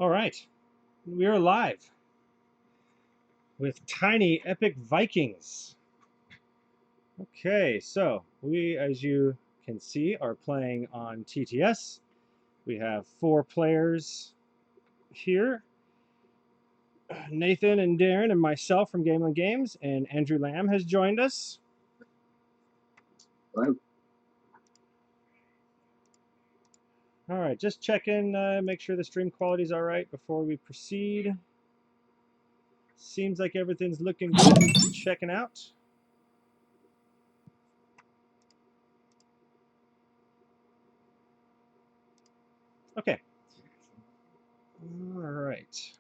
All right, we are live with Tiny Epic Vikings. Okay, so we, as you can see, are playing on TTS. We have 4 players here. Nathan and Darren and myself from Gameland Games, and Andrew Lamb has joined us. Hello. All right, just check in, make sure the stream quality is all right before we proceed. Seems like everything's looking good. Checking out. Okay. All right.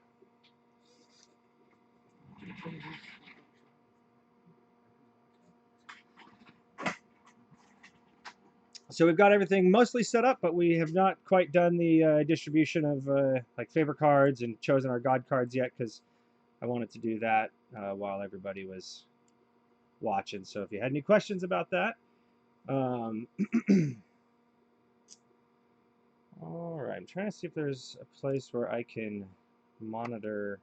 So we've got everything mostly set up, but we have not quite done the distribution of like favor cards and chosen our god cards yet, because I wanted to do that while everybody was watching. So if you had any questions about that. All right, I'm trying to see if there's a place where I can monitor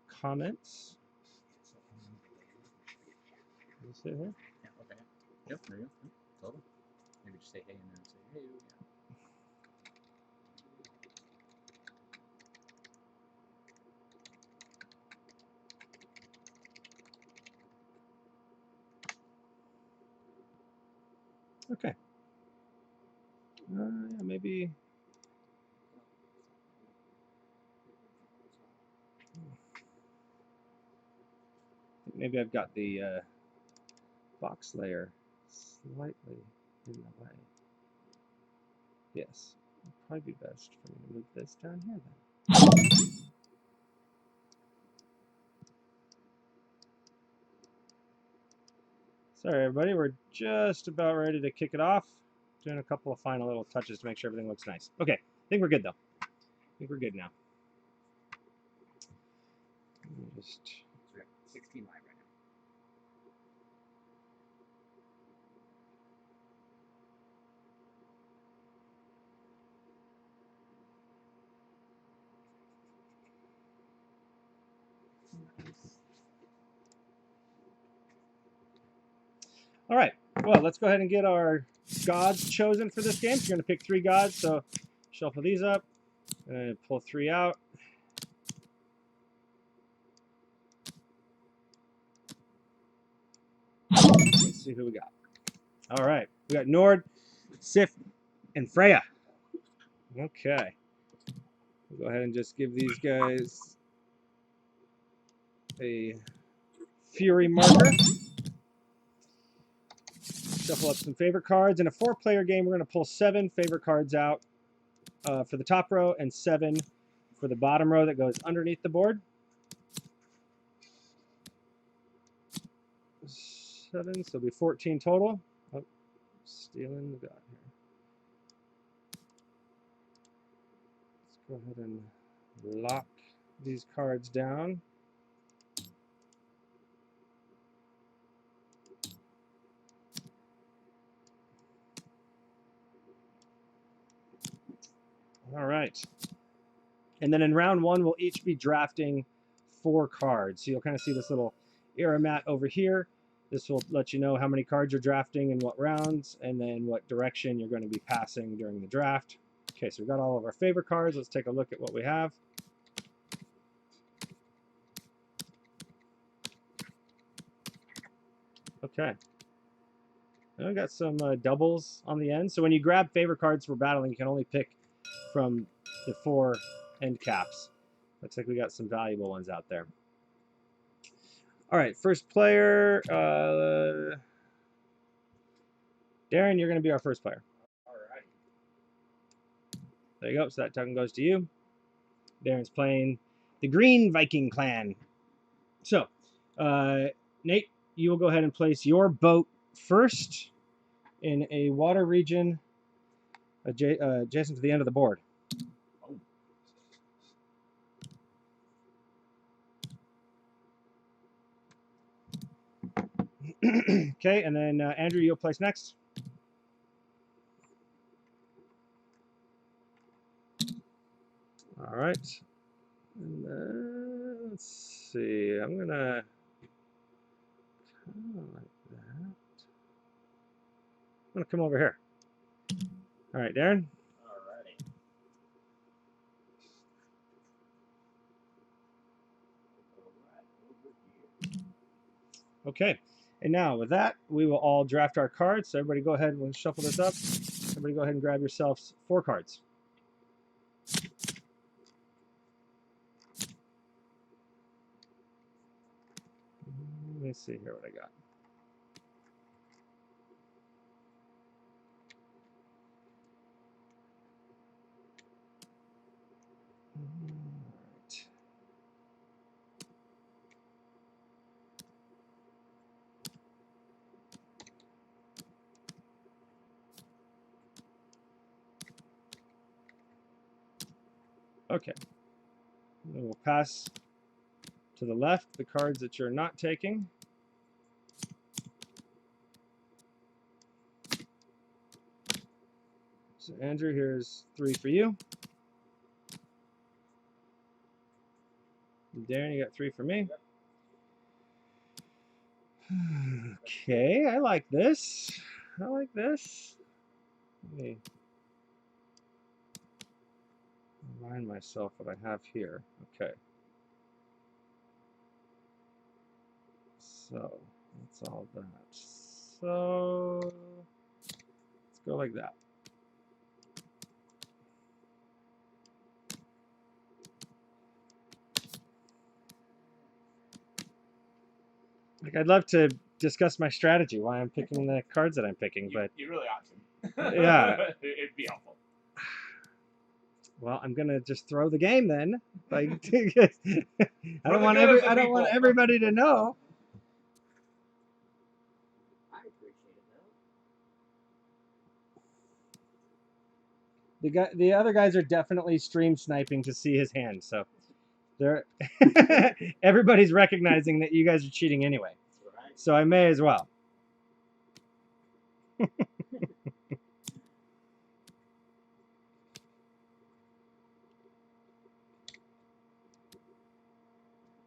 comments. Can you see it here? Yeah, okay. Yep, there you go. Total. Maybe just say hey and then say hey. Yeah. Okay. Yeah, maybe. Maybe I've got the box layer slightly in the way. Yes, it'd probably be best for me to move this down here then. Sorry, everybody, we're just about ready to kick it off. Doing a couple of final little touches to make sure everything looks nice. Okay, I think we're good though. I think we're good now. Let me just. So we have 16 live right now. All right, well, let's go ahead and get our gods chosen for this game. So you're going to pick 3 gods, so shuffle these up and pull 3 out. Let's see who we got. All right, we got Nord, Sif, and Freya. Okay. We'll go ahead and just give these guys a fury marker. Shuffle up some favorite cards. In a 4-player game, we're going to pull 7 favorite cards out for the top row and 7 for the bottom row that goes underneath the board. 7, so it'll be 14 total. Oh, stealing the god here. Let's go ahead and lock these cards down. All right. And then in round 1, we'll each be drafting 4 cards. So you'll kind of see this little error mat over here. This will let you know how many cards you're drafting in what rounds, and then what direction you're going to be passing during the draft. Okay, so we've got all of our favorite cards. Let's take a look at what we have. Okay. Now we got some doubles on the end. So when you grab favorite cards for battling, you can only pick from the 4 end caps. Looks like we got some valuable ones out there. All right, first player. Darren, you're going to be our first player. All right. There you go. So that token goes to you. Darren's playing the Green Viking clan. So, Nate, you will go ahead and place your boat first in a water region adjacent to the end of the board. Oh. Okay, and then Andrew, you'll place next. All right. And then, let's see. I'm going to kind of like that. I'm going to come over here. All right, Darren. Alrighty. Go right over here. Okay. And now with that, we will all draft our cards. So everybody go ahead and shuffle this up. Everybody go ahead and grab yourselves 4 cards. Let me see here what I got. All right. Okay. Then we'll pass to the left the cards that you're not taking. So Andrew, here's 3 for you. And Darren, you got 3 for me. Okay, I like this. I like this. Let me remind myself what I have here. Okay. So that's all that. So let's go like that. Like, I'd love to discuss my strategy, why I'm picking the cards that I'm picking, but You really ought to. yeah. It'd be helpful. Well, I'm gonna just throw the game then. Like, I don't want everybody to know. I appreciate it though. The other guys are definitely stream sniping to see his hand, so they're everybody's recognizing that you guys are cheating anyway. Right. So I may as well.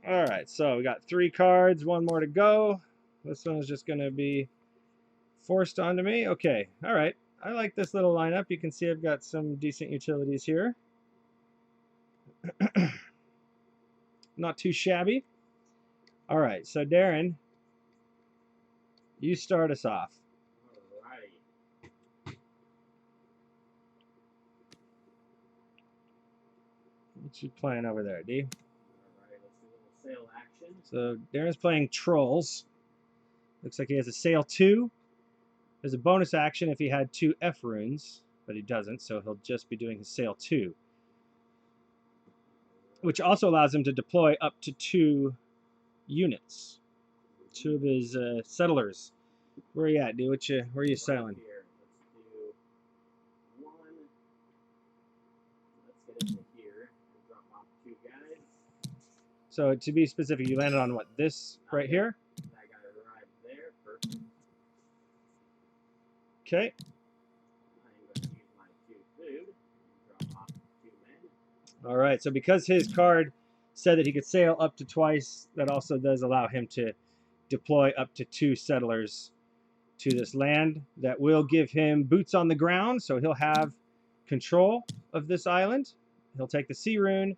All right, so we got 3 cards, 1 more to go. This one is just going to be forced onto me. Okay, all right. I like this little lineup. You can see I've got some decent utilities here. Not too shabby. All right, so Darren, you start us off. Alrighty. What you playing over there, D? Alright, let's do a little sail action. So Darren's playing Trolls. Looks like he has a Sail 2. There's a bonus action if he had 2 F runes, but he doesn't, so he'll just be doing his Sail 2. Which also allows him to deploy up to 2 units. 2 of his settlers. Where are you at, dude? Where are you sailing? Here. Let's do 1. Let's get into here. Drop off 2 guys. So to be specific, you landed on what? This right here? That guy arrived there. Perfect. Okay. I'm going to use my 2 food and drop off 2 men. All right. So because his card said that he could sail up to twice, that also does allow him to deploy up to 2 settlers to this land. That will give him boots on the ground, so he'll have control of this island. He'll take the sea rune,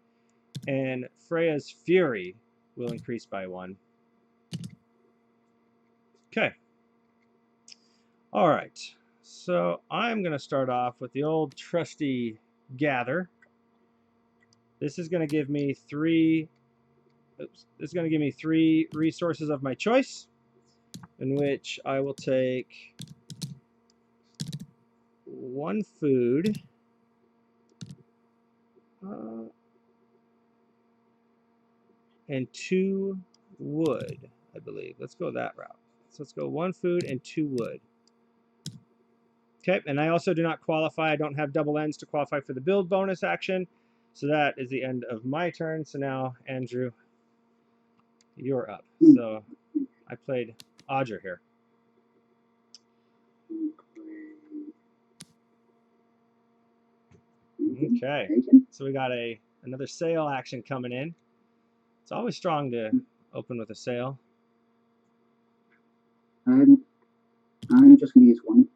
and Freya's Fury will increase by 1. Okay. All right. So I'm going to start off with the old trusty Gather. This is going to give me 3. Oops, this is going to give me 3 resources of my choice, in which I will take 1 food, and 2 wood, I believe. Let's go that route. So let's go 1 food and 2 wood. Okay, and I also do not qualify. I don't have double ends to qualify for the build bonus action. So that is the end of my turn. So now, Andrew, you're up. So I played Audra here. Okay, so we got a Another sail action coming in. It's always strong to open with a sail. I'm just going to use one.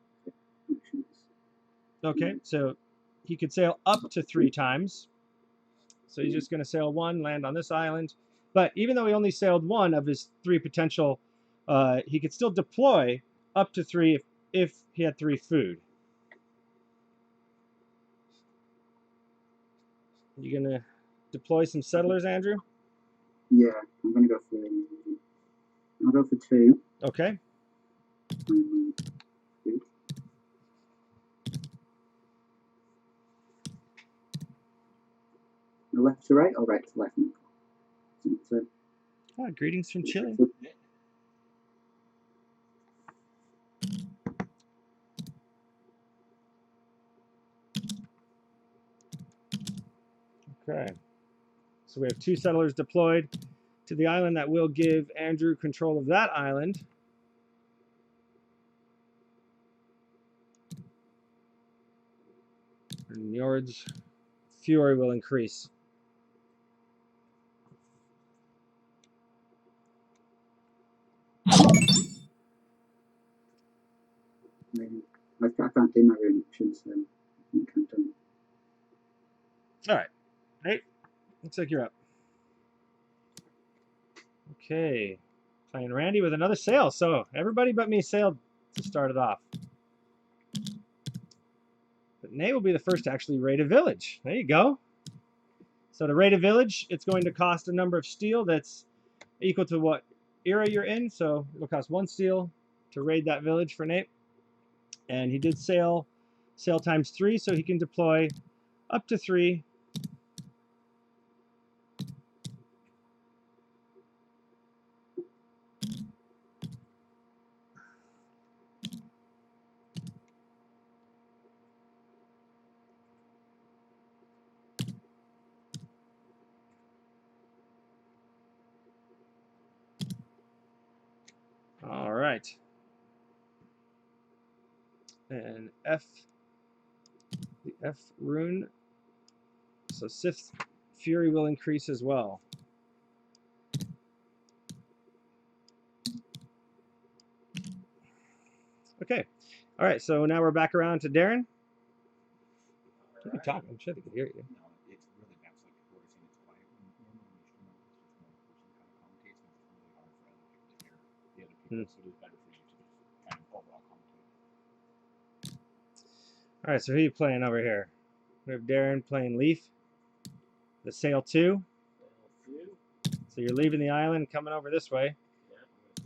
Okay, so he could sail up to 3 times. So he's just going to sail 1, land on this island. But even though he only sailed 1 of his 3 potential, he could still deploy up to 3 if he had 3 food. You going to deploy some settlers, Andrew? Yeah, I'm going to go for. I'll go for 2. Okay. Left to right or right to left? So, Greetings from Chile. Okay. So we have 2 settlers deployed to the island. That will give Andrew control of that island. And Njord's fury will increase. I can't do my reaction, so I think I'm done. All right. Nate, looks like you're up. Okay. Playing Randy with another sail. So everybody but me sailed to start it off. But Nate will be the first to actually raid a village. There you go. So to raid a village, it's going to cost a number of steel that's equal to what era you're in. So it'll cost 1 steel to raid that village for Nate. And he did sail times 3, so he can deploy up to 3. All right. And the F rune. So Sith's fury will increase as well. Okay. All right, so now we're back around to Darren. You can talk. I'm sure they can hear you. No, it's really bad. It's like recording, it's quiet. Normally, it's just one person kind of commentates, and it's really hard for other people to hear the other people. So it is better for you to just kind of overall commentate. All right, so who are you playing over here? We have Darren playing Leaf, the Sail 2. So you're leaving the island, coming over this way.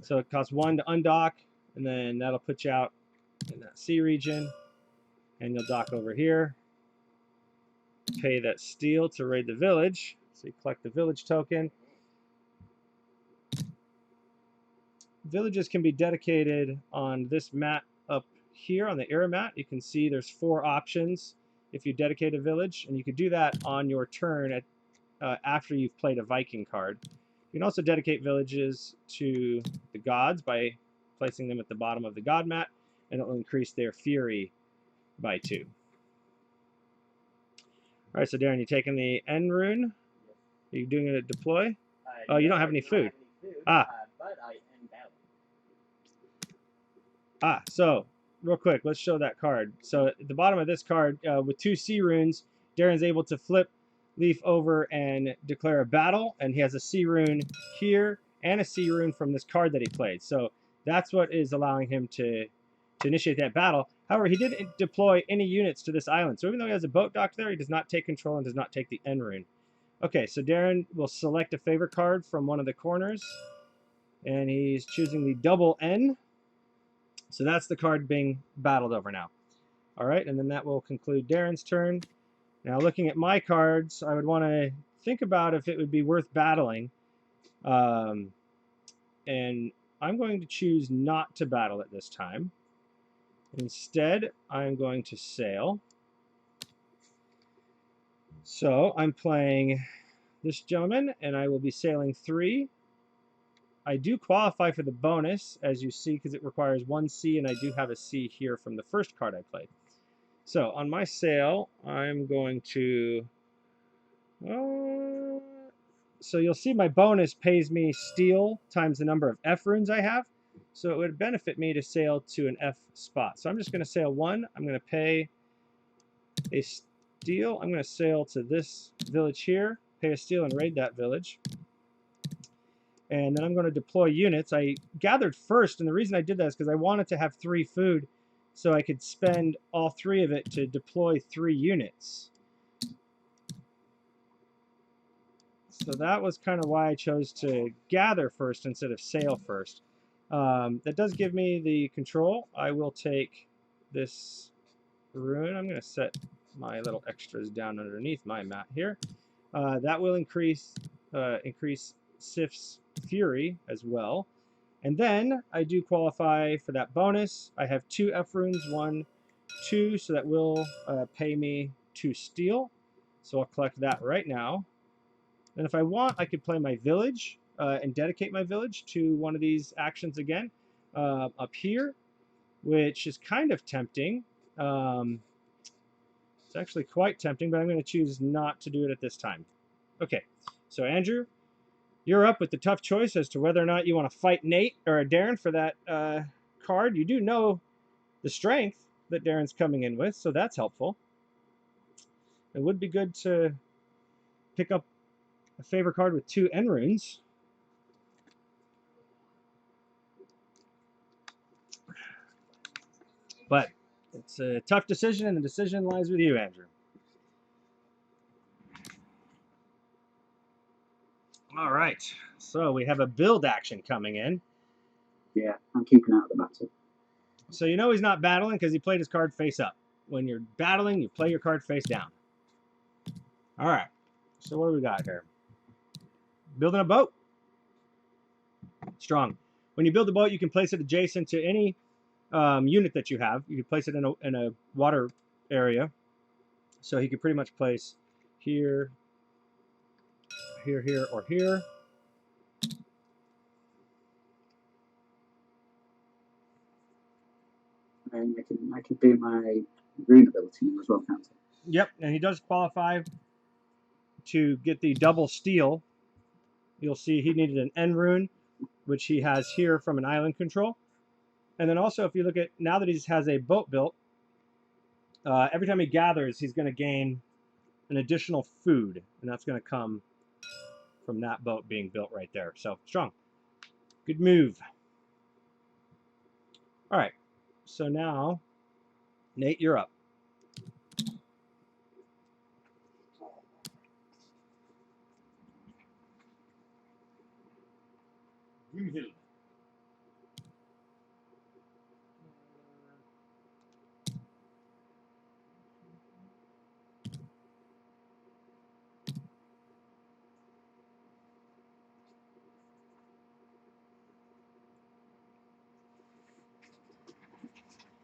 So it costs 1 to undock, and then that'll put you out in that sea region, and you'll dock over here. Pay that steel to raid the village. So you collect the village token. Villages can be dedicated on this mat up here on the era mat. You can see there's 4 options if you dedicate a village, and you can do that on your turn at, after you've played a Viking card. You can also dedicate villages to the gods by placing them at the bottom of the god mat, and it will increase their fury by 2. All right, so Darren, you taking the N rune? Are you doing it at deploy? Oh, you don't have any food. But I am bound. So real quick, let's show that card. So at the bottom of this card, with 2 sea runes, Darren's able to flip Leaf over and declare a battle, and he has a sea rune here and a sea rune from this card that he played. So that's what is allowing him to initiate that battle. However, he didn't deploy any units to this island. So even though he has a boat docked there, he does not take control and does not take the N rune. Okay, so Darren will select a favor card from one of the corners, and he's choosing the double N. So that's the card being battled over now. All right, and then that will conclude Darren's turn. Now, looking at my cards, I would want to think about if it would be worth battling. And I'm going to choose not to battle at this time. Instead, I'm going to sail. So I'm playing this gentleman, and I will be sailing 3. I do qualify for the bonus, as you see, because it requires 1 C, and I do have a C here from the first card I played. So on my sail, I'm going to So you'll see my bonus pays me steel times the number of F runes I have. So it would benefit me to sail to an F spot. So I'm just going to sail 1. I'm going to pay a steel. I'm going to sail to this village here, pay a steel and raid that village. And then I'm going to deploy units. I gathered first, and the reason I did that is because I wanted to have 3 food so I could spend all 3 of it to deploy 3 units. So that was kind of why I chose to gather first instead of sail first. That does give me the control. I will take this rune. I'm going to set my little extras down underneath my mat here. That will increase Sif's Fury as well. And then I do qualify for that bonus. I have 2 F runes, 1, 2, so that will pay me 2 steel. So I'll collect that right now. And if I want, I could play my village and dedicate my village to one of these actions again up here, which is kind of tempting. It's actually quite tempting, but I'm going to choose not to do it at this time. Okay, so Andrew, you're up with the tough choice as to whether or not you want to fight Nate or Darren for that card. You do know the strength that Darren's coming in with, so that's helpful. It would be good to pick up a favor card with 2 N runes. But it's a tough decision, and the decision lies with you, Andrew. All right, so we have a build action coming in. Yeah, I'm keeping out of the battle. So you know he's not battling because he played his card face up. When you're battling, you play your card face down. All right, so what do we got here? Building a boat. Strong. When you build a boat, you can place it adjacent to any unit that you have. You can place it in a water area. So he could pretty much place here, here, here, or here. And I can do my rune ability as well, can't I? Yep, and he does qualify to get the double steel. You'll see he needed an N rune, which he has here from an island control. And then also, if you look at, now that he has a boat built, every time he gathers, he's going to gain an additional food, and that's going to come from that boat being built right there. So, strong. Good move. All right, so now, Nate, you're up. Greenhill.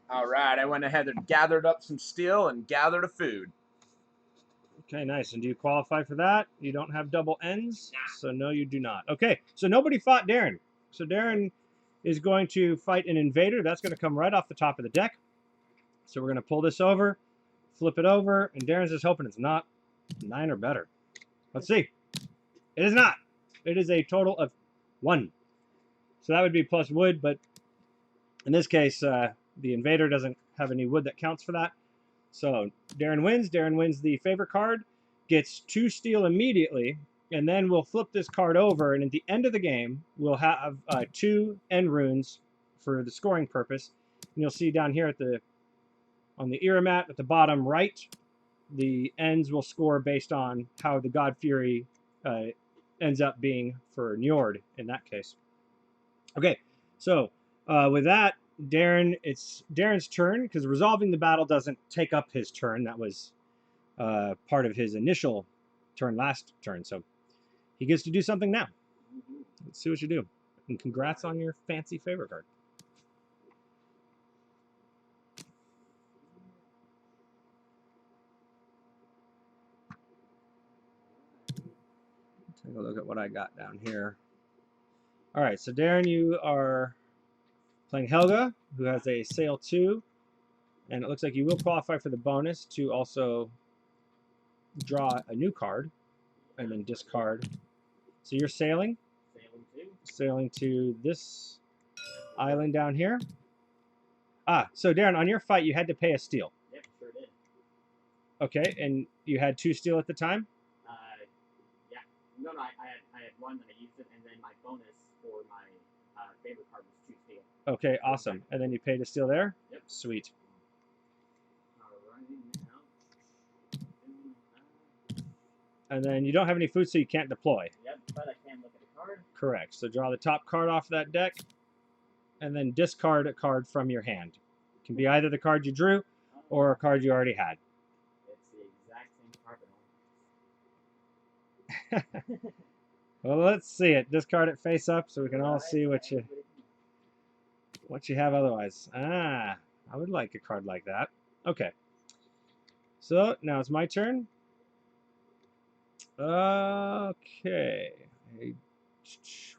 All right, I went ahead and gathered up some steel and gathered a food. Okay, nice. And do you qualify for that? You don't have double N's, so no, you do not. Okay, so nobody fought Darren. So Darren is going to fight an invader. That's going to come right off the top of the deck. So we're going to pull this over, flip it over, and Darren's just hoping it's not 9 or better. Let's see. It is not. It is a total of 1. So that would be plus wood, but in this case, the invader doesn't have any wood that counts for that. So Darren wins. Darren wins the favor card, gets 2 steel immediately, and then we'll flip this card over, and at the end of the game, we'll have 2 N runes for the scoring purpose. And you'll see down here on the era mat at the bottom right, the N's will score based on how the God Fury ends up being for Njord in that case. Okay, so with that, Darren, it's Darren's turn because resolving the battle doesn't take up his turn. That was part of his initial turn last turn. So he gets to do something now. Let's see what you do. And congrats on your fancy favor card. Take a look at what I got down here. All right, so Darren, you are playing Helga, who has a sail 2, and it looks like you will qualify for the bonus to also draw a new card. and then discard. So you're sailing? Sailing to this island down here. Ah, so Darren, on your fight, you had to pay a steel. Yep, sure did. Okay, and you had 2 steel at the time? Yeah. No, I had 1 that I used it, and then my bonus for my favorite card was 2 steel. Okay, awesome. And then you paid a steel there? Yep. Sweet. Alright, now. And then you don't have any food, so you can't deploy. Yep, but I can look at the card. Correct. So draw the top card off that deck, and then discard a card from your hand. It can be either the card you drew or a card you already had. It's the exact same card, but Well, let's see it. Discard it face up so we can all see what you have otherwise. Ah, I would like a card like that. Okay. So now it's my turn. Okay. I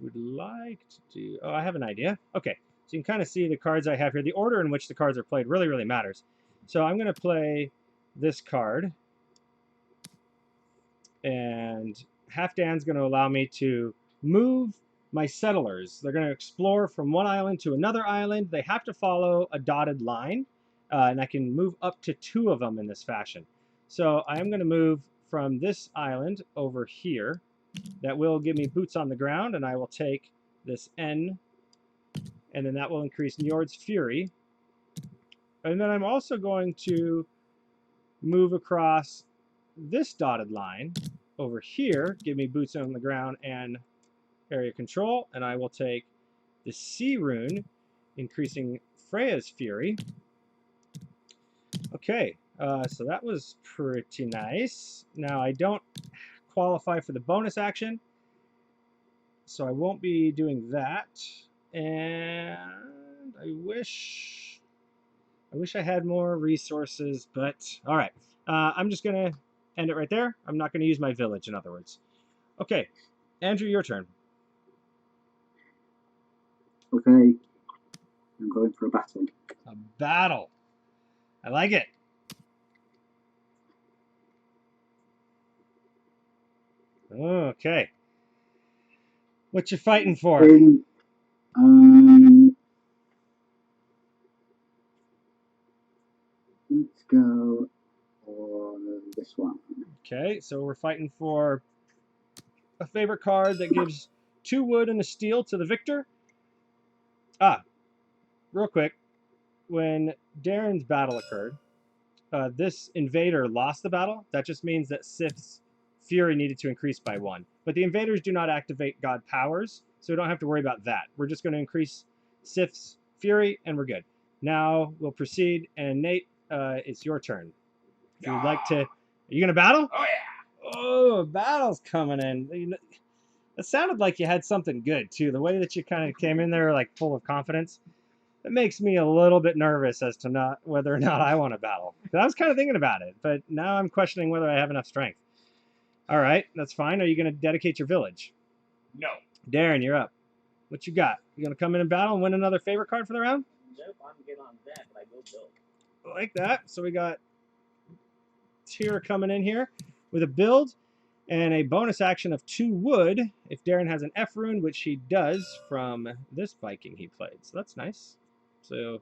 would like to do... Oh, I have an idea. Okay. So you can kind of see the cards I have here. The order in which the cards are played really, really matters. So I'm going to play this card. And Halfdan's going to allow me to move my settlers. They're going to explore from one island to another island. They have to follow a dotted line. And I can move up to 2 of them in this fashion. So I am going to move from this island over here. That will give me boots on the ground, and I will take this N, and then that will increase Njord's Fury. And then I'm also going to move across this dotted line over here, give me boots on the ground and area control, and I will take the C rune, increasing Freya's Fury. Okay, so that was pretty nice. Now I don't qualify for the bonus action, so I won't be doing that. And I wish I had more resources, but all right. I'm just gonna end it right there. I'm not gonna use my village, in other words. Okay, Andrew, your turn. Okay, I'm going for a battle. A battle. I like it. Okay. What you fighting for? Let's go for this one. Okay, so we're fighting for a favorite card that gives 2 wood and a steel to the victor. Ah, real quick. When Darren's battle occurred, this invader lost the battle. That just means that Sif's Fury needed to increase by 1. But the invaders do not activate God powers, so we don't have to worry about that. We're just going to increase Sif's Fury, and we're good. Now we'll proceed, and Nate, it's your turn. If you'd like to... Are you going to battle? Oh, yeah. Oh, battle's coming in. It sounded like you had something good, too. The way that you kind of came in there, like, full of confidence. It makes me a little bit nervous as to whether or not I want to battle. I was kind of thinking about it, but now I'm questioning whether I have enough strength. All right, that's fine. Are you going to dedicate your village? No. Darren, you're up. What you got? You going to come in and battle and win another favorite card for the round? Nope, I'm good on that, but I will build. I like that. So we got Tyr coming in here with a build and a bonus action of 2 wood if Darren has an F rune, which he does from this Viking he played. So that's nice. So,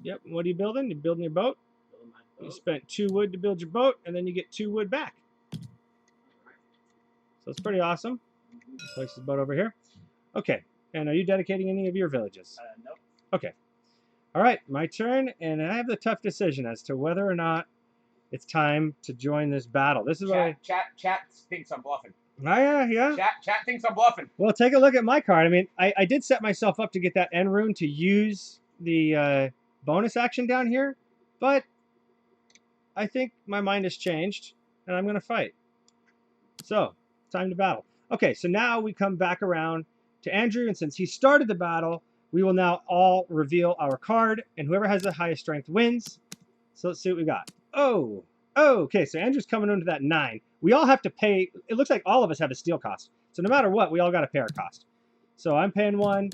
yep, what are you building? You're building your boat? Building my boat. You spent 2 wood to build your boat, and then you get 2 wood back. So it's pretty awesome. Place his boat over here. Okay, and are you dedicating any of your villages? Nope. Okay. All right, my turn, and I have the tough decision as to whether or not it's time to join this battle. This is what Chat thinks I'm bluffing. Oh, yeah. Chat thinks I'm bluffing. Well, take a look at my card. I mean, I did set myself up to get that N rune to use the bonus action down here, but I think my mind has changed, and I'm going to fight. So, time to battle. Okay, so now we come back around to Andrew, and since he started the battle, we will now all reveal our card, and whoever has the highest strength wins. So let's see what we got. Oh, okay, so Andrew's coming into that 9. We all have to pay. It looks like all of us have a steel cost. So no matter what, we all got to pay our cost. So I'm paying 1.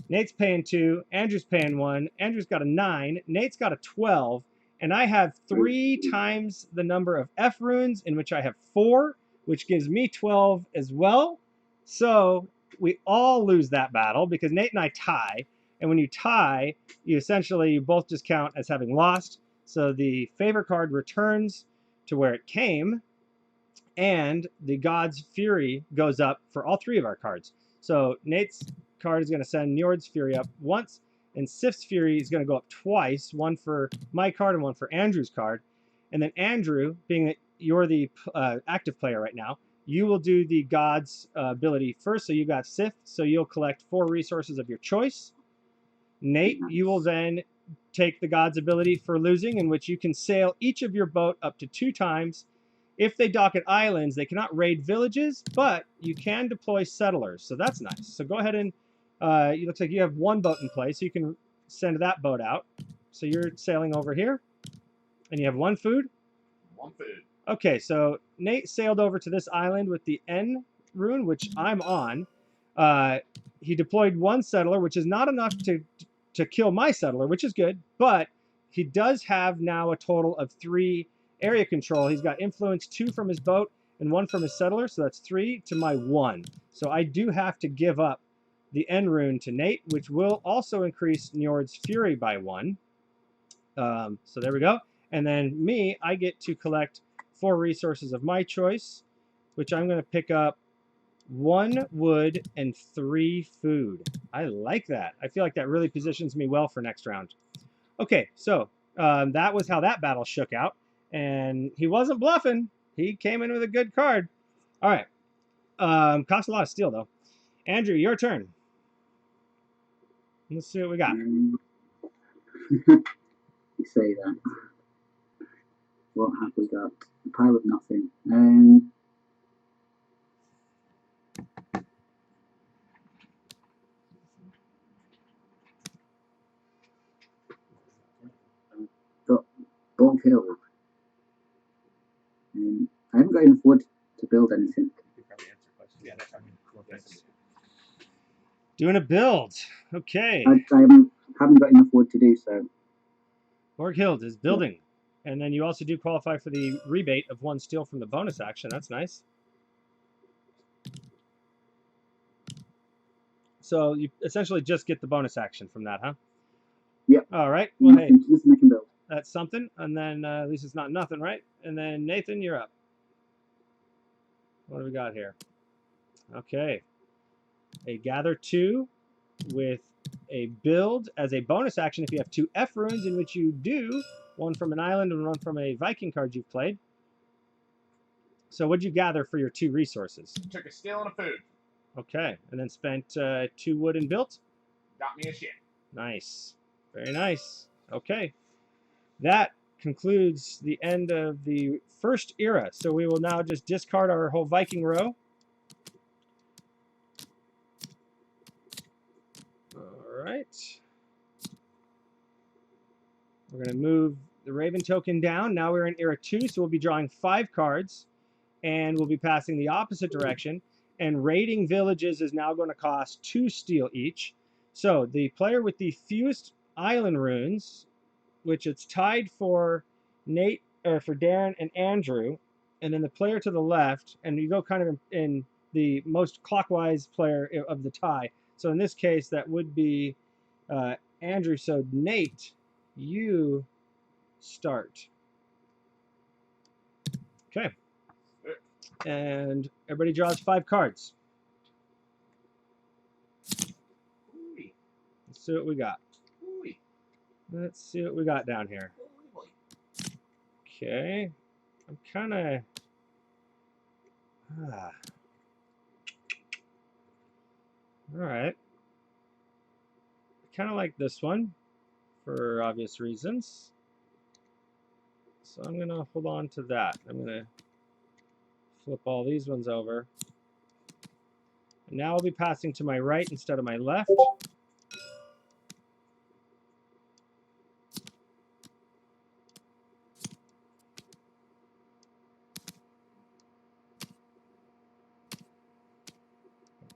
Nate's paying 2. Andrew's paying 1. Andrew's got a 9. Nate's got a 12. And I have 3 times the number of F runes, in which I have 4, which gives me 12 as well. So we all lose that battle because Nate and I tie. And when you tie, you essentially both just count as having lost. So the favor card returns to where it came, and the God's Fury goes up for all 3 of our cards. So Nate's card is going to send Njord's Fury up once, and Sif's Fury is going to go up twice, one for my card and one for Andrew's card. And then Andrew, being that you're the active player right now, you will do the God's ability first. So you got Sif, so you'll collect 4 resources of your choice. Nate, you will then take the God's ability for losing, in which you can sail each of your boat up to 2 times. If they dock at islands, they cannot raid villages, but you can deploy settlers, so that's nice. So go ahead and, it looks like you have 1 boat in play, so you can send that boat out. So you're sailing over here, and you have 1 food? 1 food. Okay, so Nate sailed over to this island with the N rune, which I'm on. He deployed 1 settler, which is not enough to kill my settler, which is good, but he does have now a total of 3 area control. He's got influence 2 from his boat and 1 from his settler, so that's 3 to my 1. So I do have to give up the N rune to Nate, which will also increase Njord's Fury by 1. So there we go. And then me, I get to collect 4 resources of my choice, which I'm going to pick up 1 wood and 3 food. I like that. I feel like that really positions me well for next round. Okay, so that was how that battle shook out. And he wasn't bluffing. He came in with a good card. All right. Cost a lot of steel, though. Andrew, your turn. Let's see what we got. You say that. What have we got? A pile of nothing. Got Bog Hill. I haven't got enough wood to build anything. You probably answer questions. Yeah, that's Yes. Doing a build. Okay. I haven't got enough wood to do so. Borghild is building. And then you also do qualify for the rebate of 1 steel from the bonus action. That's nice. So you essentially just get the bonus action from that, huh? Yeah. All right. Well, hey, Nothing I can build. that's something. And then at least it's not nothing, right? And then Nathan, you're up. What do we got here? Okay. A gather 2 with a build as a bonus action if you have 2 F runes, in which you do, 1 from an island and 1 from a Viking card you've played. So what'd you gather for your 2 resources? Took a steel and a food. Okay, and then spent 2 wood and built. Got me a ship. Nice, very nice. Okay, that concludes the end of the first era. So we will now just discard our whole Viking row. All right. We're going to move the Raven token down. Now we're in era 2, so we'll be drawing 5 cards, and we'll be passing the opposite direction. And raiding villages is now going to cost 2 steel each. So the player with the fewest island runes, which it's tied for Nate or for Darren and Andrew, and then the player to the left, and you go kind of in the most clockwise player of the tie. So in this case, that would be Andrew. So Nate, you start. Okay. And everybody draws 5 cards. Let's see what we got. Let's see what we got down here. Okay. I'm kind of... Alright. I kind of like this one for obvious reasons. So I'm going to hold on to that. I'm going to flip all these ones over. And now I'll be passing to my right instead of my left.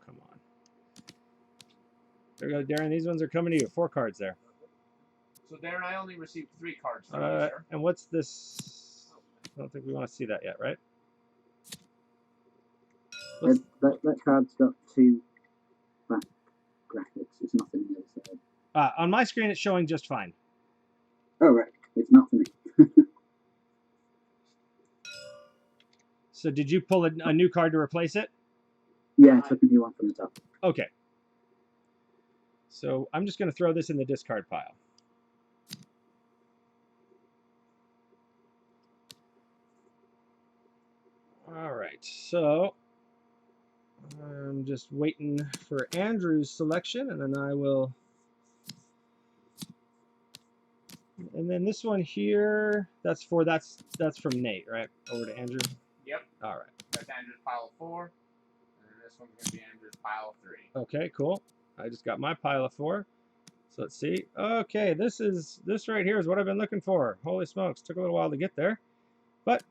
Come on. There we go, Darren. These ones are coming to you. 4 cards there. So Darren, I only received 3 cards from you, sir. And what's this? I don't think we want to see that yet, right? That card's got 2 back graphics. It's not in the other side. On my screen, it's showing just fine. Oh, right. It's not for me. So did you pull a new card to replace it? Yeah, I took a new one from the top. Okay. So I'm just going to throw this in the discard pile. All right, so I'm just waiting for Andrew's selection, and then I will. And then this one here, that's from Nate, right? Over to Andrew. Yep. All right. That's Andrew's pile of 4, and then this one's gonna be Andrew's pile of 3. Okay, cool. I just got my pile of 4. So let's see. Okay, this right here is what I've been looking for. Holy smokes, took a little while to get there, but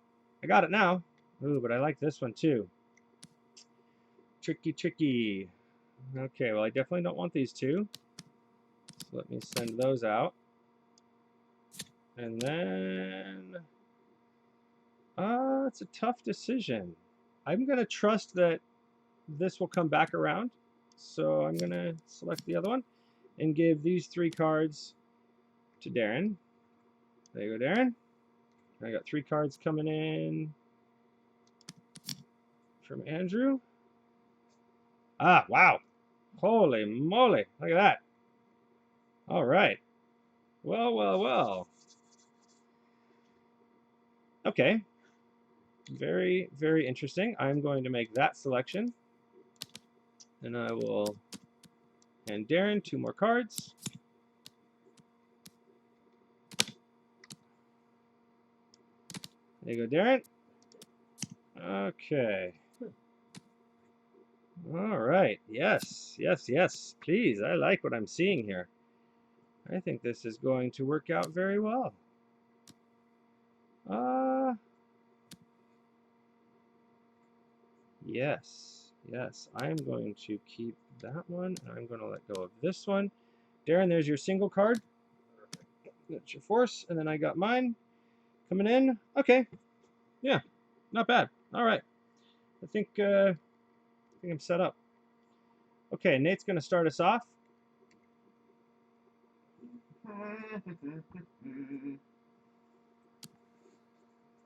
I got it now. Ooh, but I like this one too. Tricky, tricky. Okay, well I definitely don't want these 2. So let me send those out. And then, it's a tough decision. I'm gonna trust that this will come back around. So I'm gonna select the other one and give these 3 cards to Darren. There you go, Darren. I got 3 cards coming in from Andrew. Ah, wow. Holy moly. Look at that. All right. Well, well, well. Okay. Very, very interesting. I'm going to make that selection. And I will hand Darren 2 more cards. There you go, Darren. Okay. All right. Yes, yes, yes. Please, I like what I'm seeing here. I think this is going to work out very well. Yes, yes. I'm going to keep that one. I'm going to let go of this one. Darren, there's your single card. That's your force. And then I got mine coming in. Okay. Yeah, not bad. All right. I think I'm set up. Okay, Nate's going to start us off.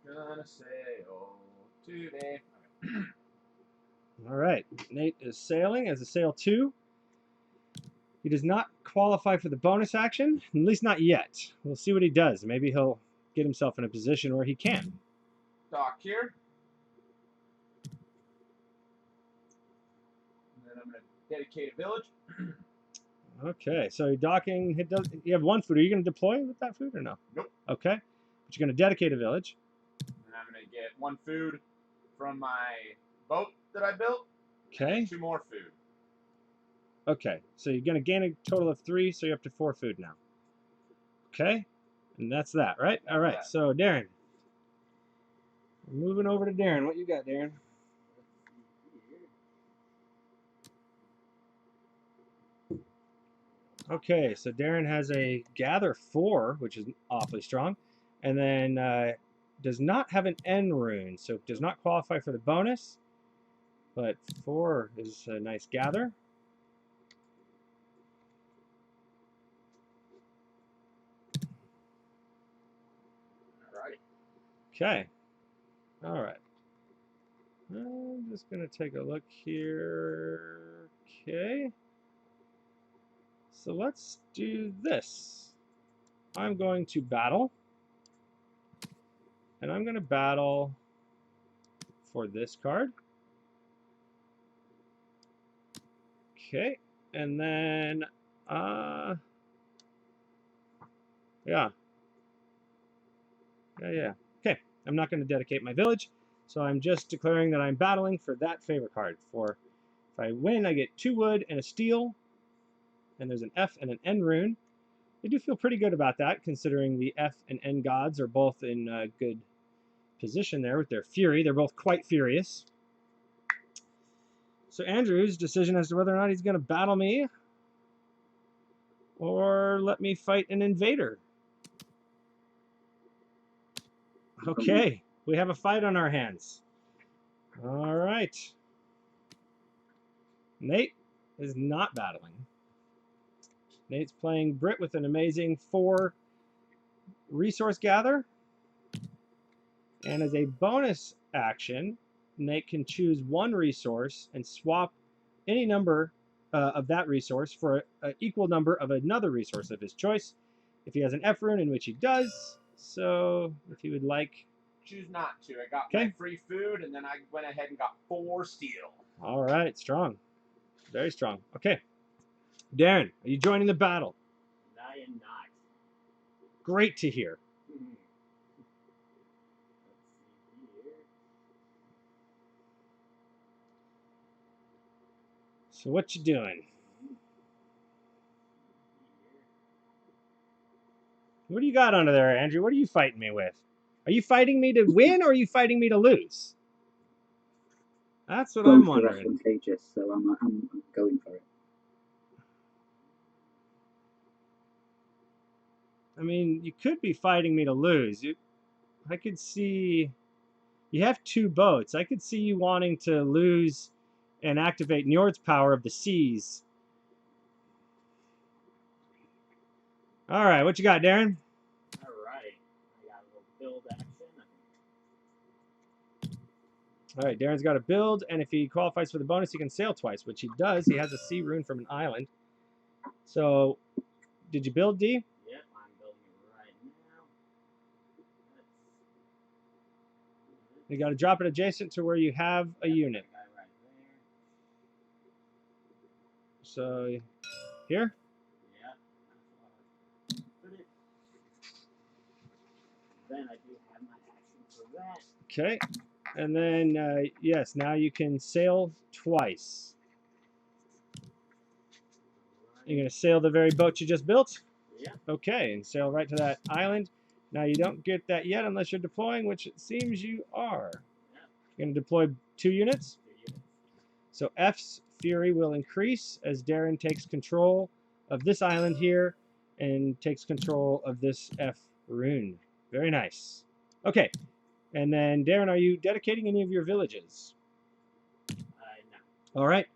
Gonna sail today. All right, Nate is sailing as a sail 2. He does not qualify for the bonus action, at least not yet. We'll see what he does. Maybe he'll get himself in a position where he can. Dock here. And then I'm gonna dedicate a village. Okay, so you're docking. You have 1 food. Are you going to deploy with that food or no? Nope. Okay, but you're going to dedicate a village. And I'm gonna get 1 food from my boat that I built. Okay. 2 more food. Okay, so you're going to gain a total of 3, so you're up to 4 food now. Okay, and that's that, right? All right, that. so Darren. Moving over to Darren. What you got, Darren? Okay, so Darren has a gather 4, which is awfully strong, and then does not have an N rune, so does not qualify for the bonus, but 4 is a nice gather. Alright. Okay, all right. I'm just going to take a look here. Okay. So let's do this. I'm going to battle. And I'm going to battle for this card. Okay. And then, yeah. Okay. I'm not going to dedicate my village. So I'm just declaring that I'm battling for that favor card. For if I win, I get 2 wood and a steel. And there's an F and an N rune. I do feel pretty good about that, considering the F and N gods are both in a good position there with their fury. They're both quite furious. So Andrew's decision as to whether or not he's going to battle me or let me fight an invader. Okay, we have a fight on our hands. All right. Nate is not battling. Nate's playing Brit with an amazing 4 resource gather. And as a bonus action, Nate can choose 1 resource and swap any number of that resource for an equal number of another resource of his choice. If he has an F rune, in which he does. So if he would like... Choose not to. I got my free food, and then I went ahead and got 4 steel. All right, strong. Very strong. Okay. Darren, are you joining the battle? I am not. Great to hear. Let's see here. So what you doing? What do you got under there, Andrew? What are you fighting me with? Are you fighting me to win or are you fighting me to lose? That's what I'm wondering. Advantageous, so I'm going for it. I mean, you could be fighting me to lose. I could see... You have 2 boats. I could see you wanting to lose and activate Njord's power of the seas. All right, what you got, Darren? All right. I got a little build action. All right, Darren's got a build, and if he qualifies for the bonus, he can sail twice, which he does. He has a sea rune from an island. So, did you build, D? Yep, I'm building it right now. You got to drop it adjacent to where you have a unit. Right there. So, here? Yeah, that's where I put it. Then I do have my action for that. Okay. And then, yes, now you can sail twice. You're going to sail the very boat you just built? Yeah. Okay, and sail right to that island. Now, you don't get that yet unless you're deploying, which it seems you are. Yeah. You're going to deploy 2 units? 2 units. So F's fury will increase as Darren takes control of this island here and takes control of this F rune. Very nice. Okay. And then, Darren, are you dedicating any of your villages? No. All right.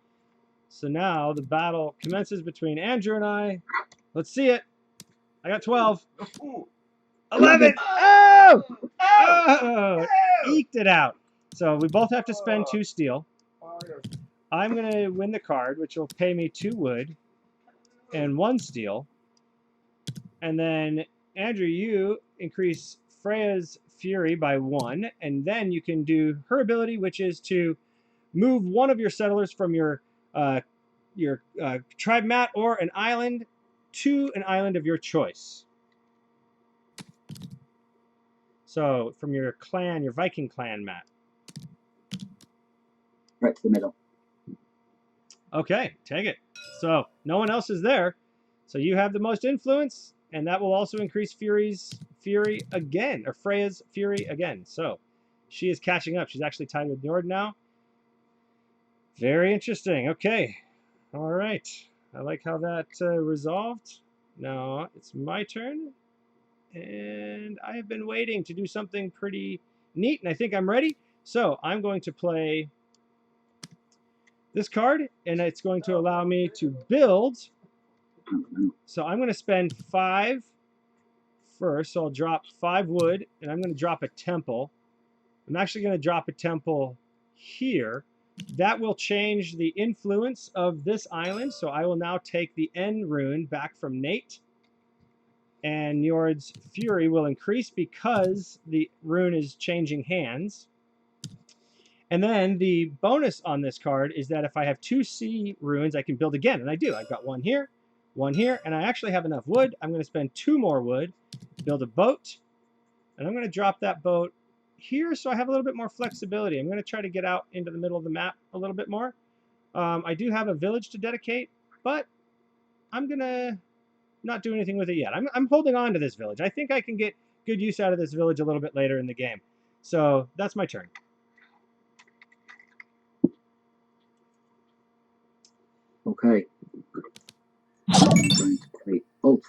So now the battle commences between Andrew and I. Let's see it. I got 12. Ooh. 11. Oh! Oh! Eked it out. So we both have to spend 2 steel. I'm going to win the card, which will pay me 2 wood and 1 steel. And then, Andrew, you increase Freya's fury by 1, and then you can do her ability, which is to move one of your settlers from your tribe mat or an island to an island of your choice. So from your clan, your Viking clan mat. Right to the middle. Okay, take it. So no one else is there. So you have the most influence, and that will also increase Freya's fury again. So she is catching up. She's actually tied with Njord now. Very interesting. Okay. All right. I like how that resolved. Now it's my turn. And I have been waiting to do something pretty neat, and I think I'm ready. So I'm going to play this card, and it's going to allow me to build. So I'm going to spend 5 first. So I'll drop 5 wood, and I'm going to drop a temple. I'm actually going to drop a temple here. That will change the influence of this island. So I will now take the N rune back from Nate. And Njord's fury will increase because the rune is changing hands. And then the bonus on this card is that if I have 2 sea runes, I can build again. And I do. I've got 1 here, 1 here, and I actually have enough wood. I'm going to spend 2 more wood, build a boat, and I'm going to drop that boat here so I have a little bit more flexibility. I'm going to try to get out into the middle of the map a little bit more. I do have a village to dedicate, but I'm going to not do anything with it yet. I'm holding on to this village. I think I can get good use out of this village a little bit later in the game. So that's my turn. Okay. I'm going to play Ulf.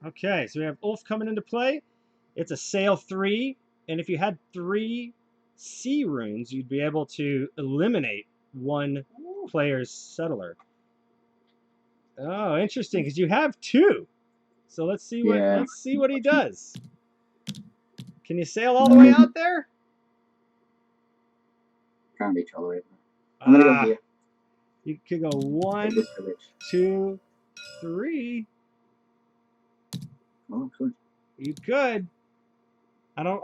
Okay, so we have Ulf coming into play. It's a sail 3, and if you had 3 sea runes, you'd be able to eliminate one player's settler. Oh, interesting, because you have 2. So let's see what he does. Can you sail all the way out there? Can't reach all the way. I'm gonna go here. You could go 1, 2, 3. Oh, good. You could. I don't.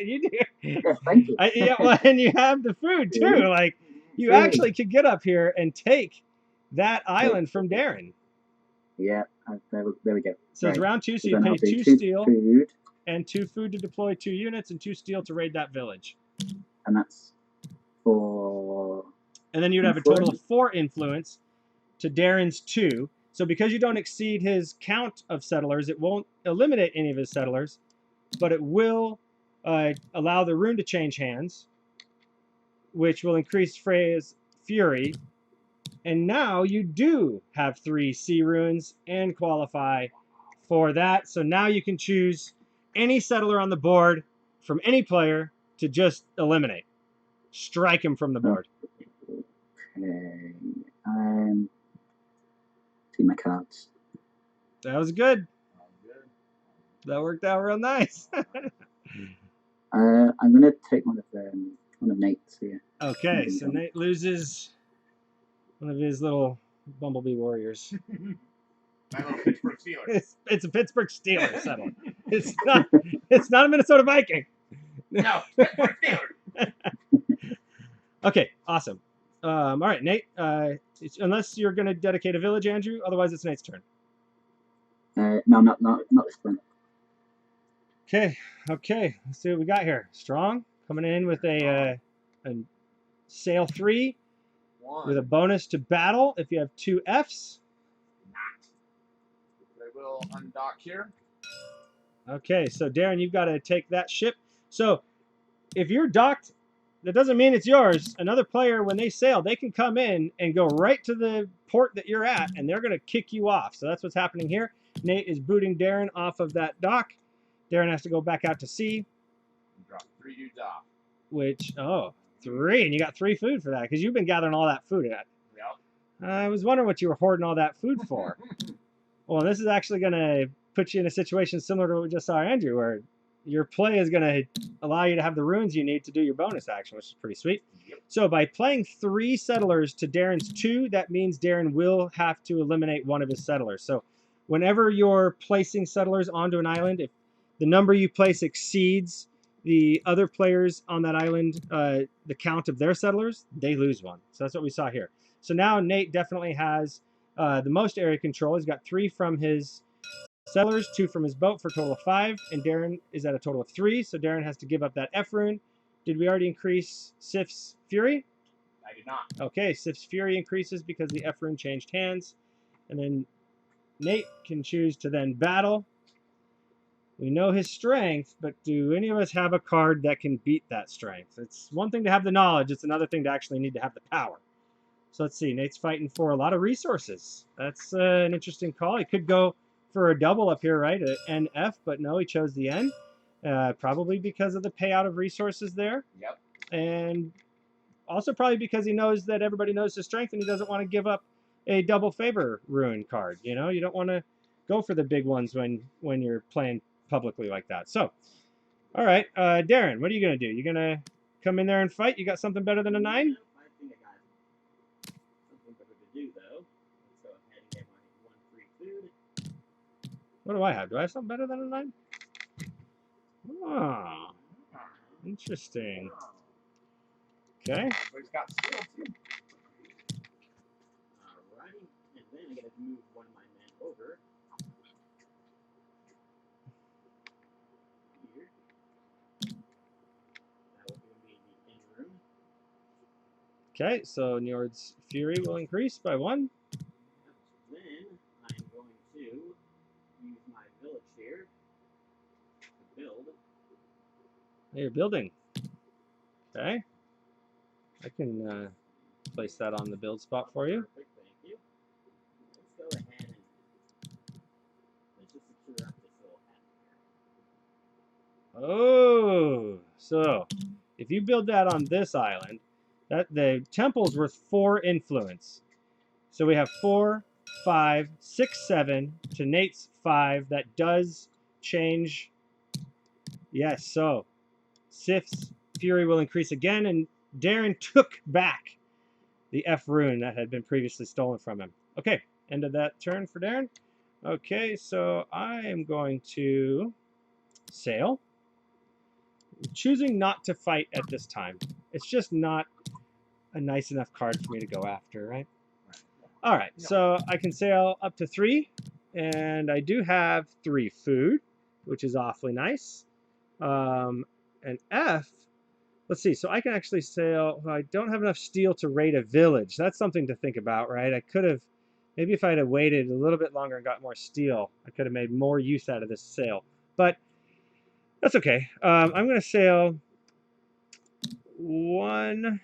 You do. Yes, thank you. Yeah, well, and you have the food too. Like, you actually could get up here and take that island from Darren. Yeah, there we go. So it's round 2, so you pay 2 steel and 2 food to deploy 2 units and 2 steel to raid that village. And that's for. And then you'd have a total of 4 influence to Darren's 2. So because you don't exceed his count of settlers, it won't eliminate any of his settlers, but it will allow the rune to change hands, which will increase Freya's fury. And now you do have 3 sea runes and qualify for that. So now you can choose any settler on the board from any player to just eliminate. Strike him from the board. Okay. See my cards. That was good. That worked out real nice. I'm gonna take one of Nate's here. Okay, so Nate loses one of his little Bumblebee Warriors. My little Pittsburgh Steelers. It's a Pittsburgh Steelers settler. It's not a Minnesota Viking. No, Pittsburgh Steelers. Okay, awesome. All right, Nate. Unless you're going to dedicate a village, Andrew. Otherwise, it's Nate's turn. No, not this one. Okay. Let's see what we got here. Strong coming in with a sail 3 with a bonus to battle if you have 2 Fs. I will undock here. Okay, so Darren, you've got to take that ship. So if you're docked, that doesn't mean it's yours. Another player, when they sail, they can come in and go right to the port that you're at, and they're going to kick you off. So that's what's happening here. Nate is booting Darren off of that dock. Darren has to go back out to sea. Drop 3 dudes off. Which, 3, and you got 3 food for that, because you've been gathering all that food at. Yep. I was wondering what you were hoarding all that food for. Well, this is actually going to put you in a situation similar to what we just saw Andrew, where your play is going to allow you to have the runes you need to do your bonus action, which is pretty sweet. Yep. So by playing 3 settlers to Darren's 2, that means Darren will have to eliminate one of his settlers. So whenever you're placing settlers onto an island, if the number you place exceeds the other players on that island, the count of their settlers, they lose 1. So that's what we saw here. So now Nate definitely has the most area control. He's got 3 from his settlers, 2 from his boat for a total of 5, and Darren is at a total of 3. So Darren has to give up that F rune. Did we already increase Sif's Fury? I did not. Okay, Sif's Fury increases because the F rune changed hands. And then Nate can choose to then battle. We know his strength, but do any of us have a card that can beat that strength? It's one thing to have the knowledge, it's another thing to actually need to have the power. So let's see, Nate's fighting for a lot of resources. That's an interesting call. He could go for a double up here, right? An NF, but no, he chose the N. Probably because of the payout of resources there. Yep. And also probably because he knows that everybody knows his strength and he doesn't want to give up a double favor ruin card. You know, you don't want to go for the big ones when you're playing publicly like that. So, all right, Darren, what are you going to do? You going to come in there and fight? You got something better than a 9? I think I got something better to do, though. Let's go ahead and get my 1 free food. What do I have? Do I have something better than a 9? Oh, interesting. Okay. He's got skill, too. Alrighty, and then I get to move one of my men over. Here. That will give me the in room. Okay, so Njord's Fury will increase by 1. Then I'm going to use my village here to build. You're building. Okay. I can place that on the build spot for you. Perfect, thank you. Let's go ahead and Oh, so if you build that on this island, that the temple's worth 4 influence. So we have 4, 5, 6, 7 to Nate's 5. That does change. Yes, so Sif's fury will increase again, and Darren took back the F rune that had been previously stolen from him. Okay, end of that turn for Darren. Okay, so I am going to sail. Choosing not to fight at this time. It's just not a nice enough card for me to go after, right? All right, so I can sail up to 3, and I do have 3 food, which is awfully nice. And F, let's see, so I can actually sail. Well, I don't have enough steel to raid a village. That's something to think about, right? I could have, maybe if I had waited a little bit longer and got more steel, I could have made more use out of this sail. But that's okay. I'm going to sail 1,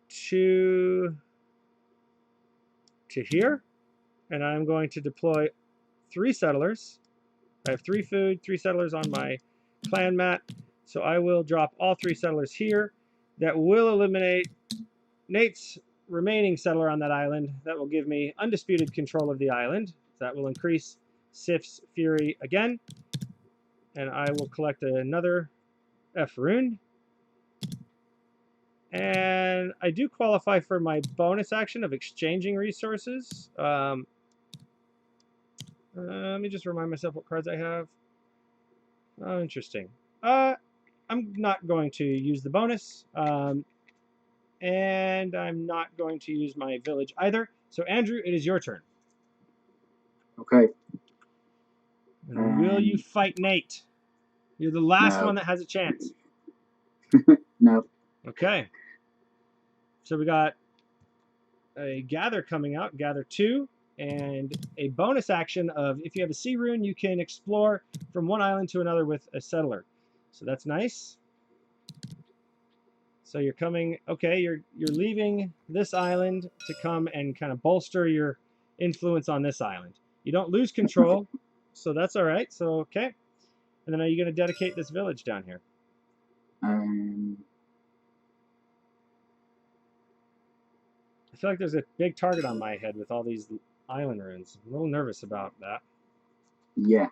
2 to here, and I'm going to deploy 3 settlers. I have 3 food, 3 settlers on my clan mat, so I will drop all 3 settlers here. That will eliminate Nate's remaining settler on that island. That will give me undisputed control of the island. That will increase Sif's fury again, and I will collect another F rune. And I do qualify for my bonus action of exchanging resources. Let me just remind myself what cards I have. Oh, interesting. I'm not going to use the bonus. And I'm not going to use my village either. So, Andrew, it is your turn. Okay. Will you fight Nate? You're the last No. one that has a chance. No. Okay. So we got a gather coming out, gather 2, and a bonus action of if you have a sea rune, you can explore from one island to another with a settler. So that's nice. So you're coming, okay, you're leaving this island to come and kind of bolster your influence on this island. You don't lose control, so that's all right. So, okay. And then are you going to dedicate this village down here? I feel like there's a big target on my head with all these island runes. I'm a little nervous about that. Yes.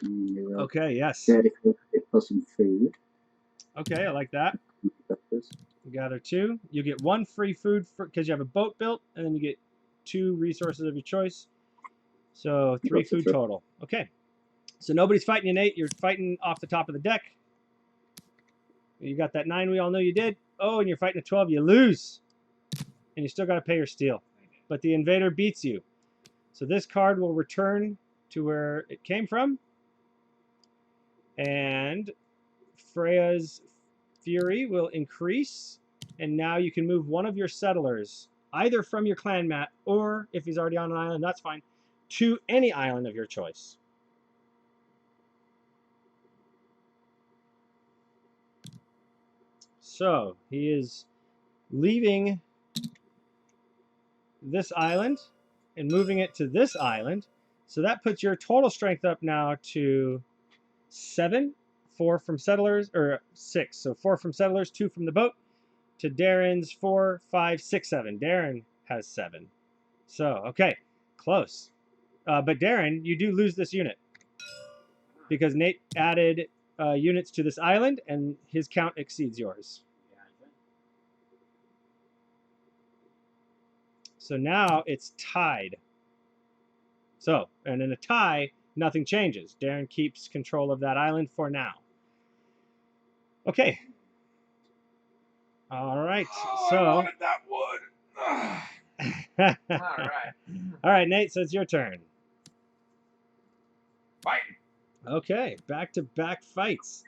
Okay, yes. Dedicate it for some food. Okay, I like that. Gather 2. You get 1 free food because you have a boat built, and then you get 2 resources of your choice. So 3 food total. Okay. So nobody's fighting you, Nate. You're fighting off the top of the deck. You got that 9 we all know you did. Oh, and you're fighting a 12. You lose. And you still got to pay your steel. But the invader beats you. So this card will return to where it came from. And Freya's fury will increase. And now you can move one of your settlers, either from your clan mat, or if he's already on an island, that's fine, to any island of your choice. So he is leaving this island and moving it to this island. So that puts your total strength up now to 7, 4 from settlers, or 6. So 4 from settlers, 2 from the boat, to Darren's 4, 5, 6, 7. Darren has 7. So, okay, close. But Darren, you do lose this unit because Nate added units to this island, and his count exceeds yours. So now it's tied. So, and in a tie, nothing changes. Darren keeps control of that island for now. Okay. All right. Oh, so. I wanted that wood. All right. All right, Nate. So it's your turn. Fight. Okay. Back-to-back fights.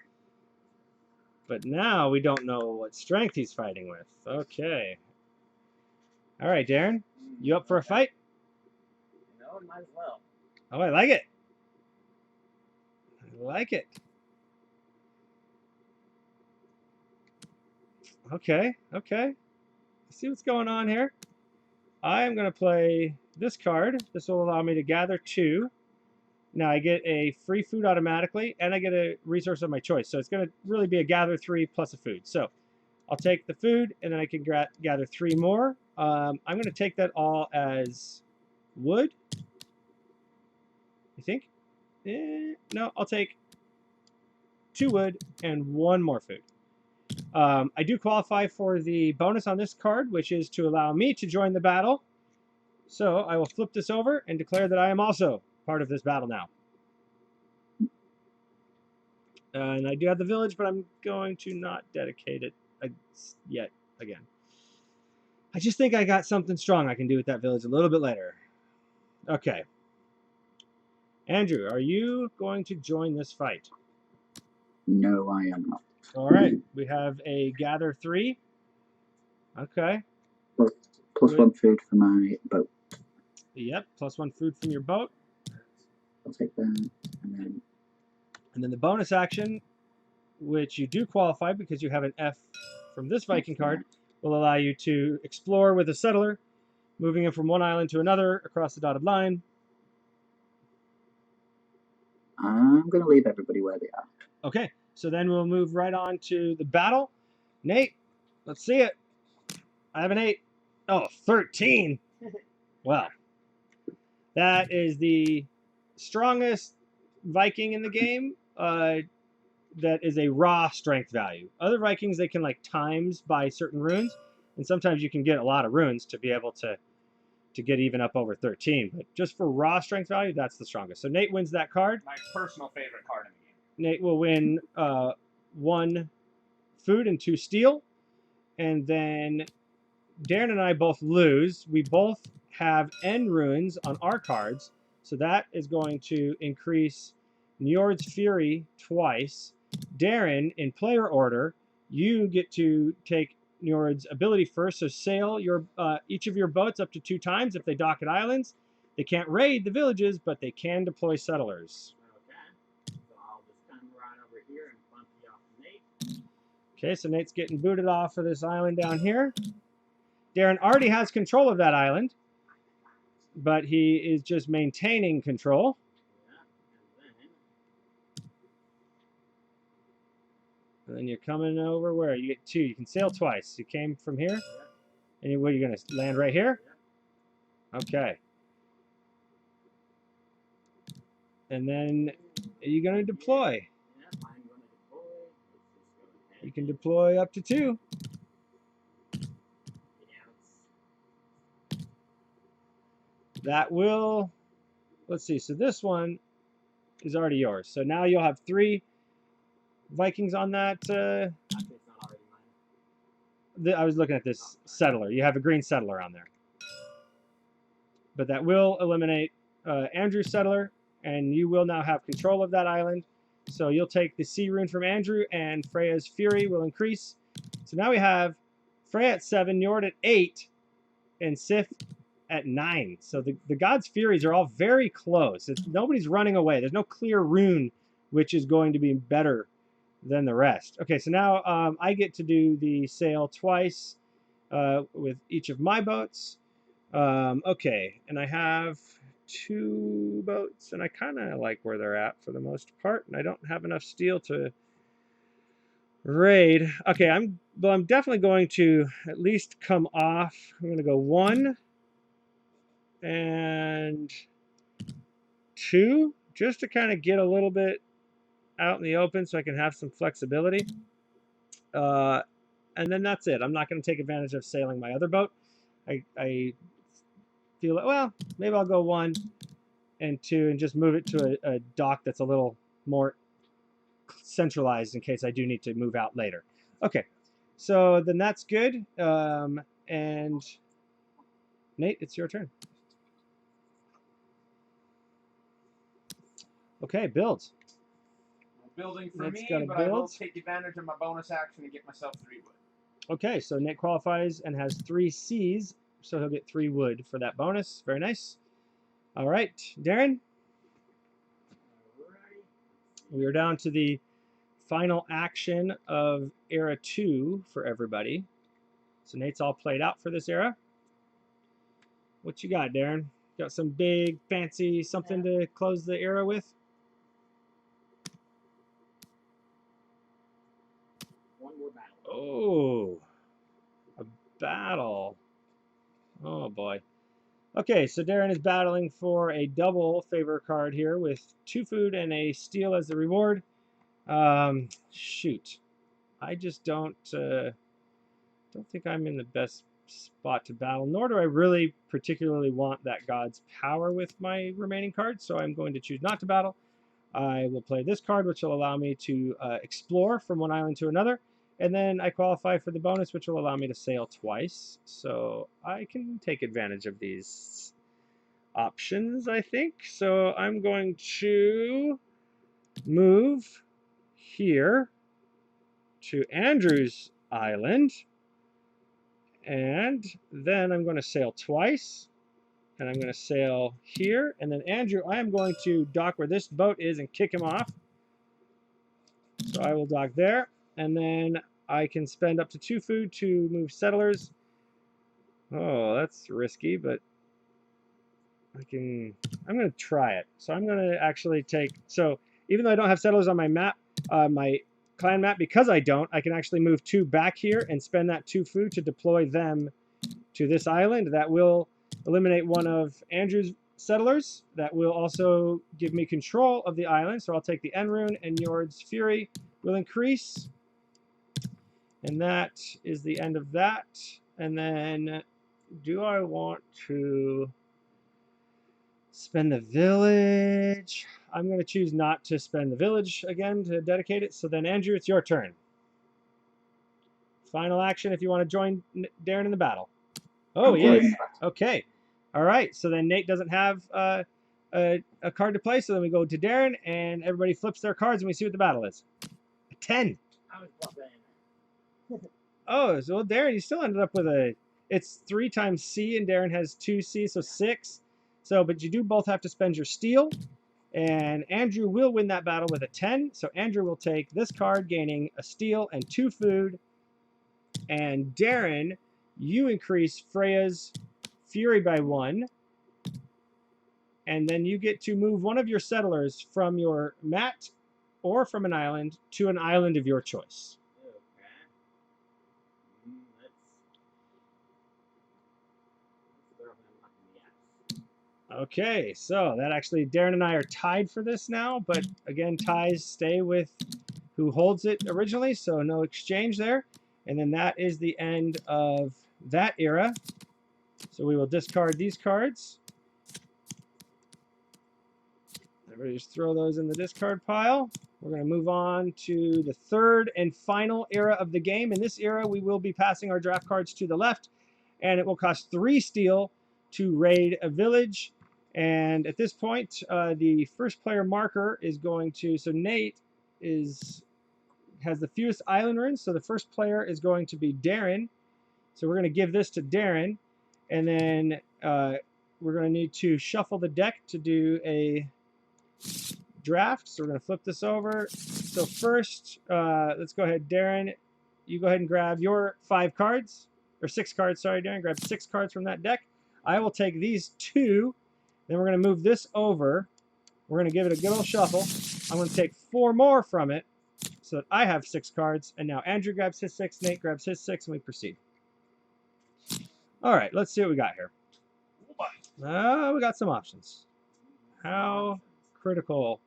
But now we don't know what strength he's fighting with. Okay. All right, Darren. You up for a fight? No, might as well. Oh, I like it. I like it. Okay. Okay. Let's see what's going on here. I am going to play this card. This will allow me to gather 2. Now I get a free food automatically, and I get a resource of my choice. So it's going to really be a gather 3 plus a food. So I'll take the food, and then I can gather 3 more. I'm going to take that all as wood, I think. No, I'll take 2 wood and 1 more food. I do qualify for the bonus on this card, which is to allow me to join the battle. So I will flip this over and declare that I am also part of this battle now. And I do have the village, but I'm going to not dedicate it yet again. I just think I got something strong I can do with that village a little bit later. Okay. Andrew, are you going to join this fight? No, I am not. All right. We have a gather 3. Okay. Plus 1 food for my boat. Yep, plus 1 food from your boat. I'll take that, and then the bonus action, which you do qualify because you have an F from this Viking card, will allow you to explore with a settler, moving him from one island to another across the dotted line. I'm going to leave everybody where they are. Okay, so then we'll move right on to the battle. Nate, let's see it. I have an 8. Oh, 13. Wow. That is the strongest Viking in the game. That is a raw strength value. Other Vikings, they can like times by certain runes, and sometimes you can get a lot of runes to be able to get even up over 13. But just for raw strength value, that's the strongest. So Nate wins that card. My personal favorite card in the game. Nate will win 1 food and 2 steel, and then Darren and I both lose. We both have end runes on our cards, so that is going to increase Njord's Fury twice. Darren, in player order, you get to take Njord's ability first, so sail your each of your boats up to 2 times if they dock at islands. They can't raid the villages, but they can deploy settlers. Okay. So I'll just come right over here and bump you off Nate. Okay, so Nate's getting booted off of this island down here. Darren already has control of that island, but he is just maintaining control. And then you're coming over where? You get 2. You can sail twice. You came from here? And what, are you going to land right here? Okay. And then are you going to deploy? You can deploy up to 2. That will, let's see, so this one is already yours. So now you'll have 3 Vikings on that. I was looking at this settler. You have a green settler on there. But that will eliminate Andrew's settler, and you will now have control of that island. So you'll take the sea rune from Andrew, and Freya's Fury will increase. So now we have Freya at 7, Njord at 8, and Sif at 9. So the gods' Furies are all very close. Nobody's running away. There's no clear rune which is going to be better than the rest. Okay, so now I get to do the sail twice with each of my boats. Okay, and I have 2 boats, and I kind of like where they're at for the most part, and I don't have enough steel to raid. Okay, I'm definitely going to at least come off. I'm going to go 1 and 2, just to kind of get a little bit out in the open so I can have some flexibility. And then that's it. I'm not going to take advantage of sailing my other boat. I feel like, well, maybe I'll go 1 and 2 and just move it to a dock that's a little more centralized in case I do need to move out later. Okay, so then that's good. And Nate, it's your turn. Okay, builds. Building for Nate's me, gotta but I will build. take advantage of my bonus action and get myself 3 wood. Okay, so Nate qualifies and has 3 Cs, so he'll get 3 wood for that bonus. Very nice. All right, Darren. We are down to the final action of Era 2 for everybody. So Nate's all played out for this era. What you got, Darren? Got some big, fancy something to close the era with? One more battle. Oh, a battle. Oh, boy. Okay, so Darren is battling for a double favor card here with 2 food and a steel as the reward. Shoot. I just don't think I'm in the best spot to battle, nor do I really particularly want that god's power with my remaining cards, so I'm going to choose not to battle. I will play this card, which will allow me to explore from one island to another, and then I qualify for the bonus, which will allow me to sail twice, so I can take advantage of these options, I think. So I'm going to move here to Andrew's island, and then I'm going to sail twice, and I'm going to sail here, and then Andrew, I am going to dock where this boat is and kick him off. So I will dock there, and then I can spend up to 2 food to move settlers. Oh, that's risky, but I'm going to try it. So I'm going to actually take, so even though I don't have settlers on my map, my clan map, because I don't, I can actually move 2 back here and spend that 2 food to deploy them to this island. That will eliminate one of Andrew's settlers. That will also give me control of the island. So I'll take the End Rune, and Njord's Fury will increase. And that is the end of that. And then do I want to spend the village? I'm going to choose not to spend the village again to dedicate it. So then, Andrew, it's your turn. Final action if you want to join Darren in the battle. Oh, he is. Okay. All right. So then Nate doesn't have a card to play. So then we go to Darren, and everybody flips their cards, and we see what the battle is. A 10. I was brought that in. Oh, so well, Darren, you still ended up with a... It's 3 times C, and Darren has 2 C, so 6. So, but you do both have to spend your steel. And Andrew will win that battle with a 10. So Andrew will take this card, gaining a steel and 2 food. And Darren, you increase Freya's Fury by 1. And then you get to move one of your settlers from your mat or from an island to an island of your choice. Okay. Let's throw them up in the X. Okay, so that actually, Darren and I are tied for this now, but again, ties stay with who holds it originally, so no exchange there. And then that is the end of that era. So we will discard these cards. Everybody just throw those in the discard pile. We're going to move on to the 3rd and final era of the game. In this era, we will be passing our draft cards to the left, and it will cost 3 steel to raid a village. And at this point, the first player marker is going to, so Nate has the fewest island runes, so the first player is going to be Darren. So we're going to give this to Darren, and then we're going to need to shuffle the deck to do a draft. So we're going to flip this over. So first, let's go ahead, Darren. You go ahead and grab your 5 cards, or 6 cards, sorry, Darren. Grab 6 cards from that deck. I will take these 2. Then we're going to move this over. We're going to give it a good old shuffle. I'm going to take 4 more from it so that I have 6 cards. And now Andrew grabs his 6, Nate grabs his 6, and we proceed. All right, let's see what we got here. We got some options. How critical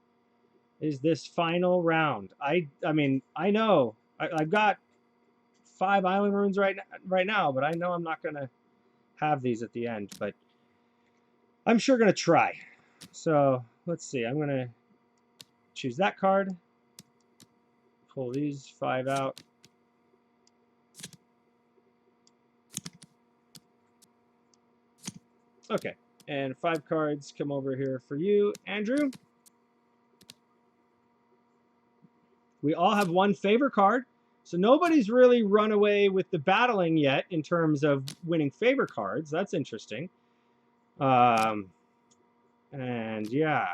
is this final round? I mean, I know I've got 5 island runes right now, but I know I'm not going to have these at the end, but I'm sure going to try. So let's see. I'm going to choose that card. Pull these 5 out. Okay, and 5 cards come over here for you, Andrew. We all have 1 favor card, so nobody's really run away with the battling yet in terms of winning favor cards. That's interesting. And yeah,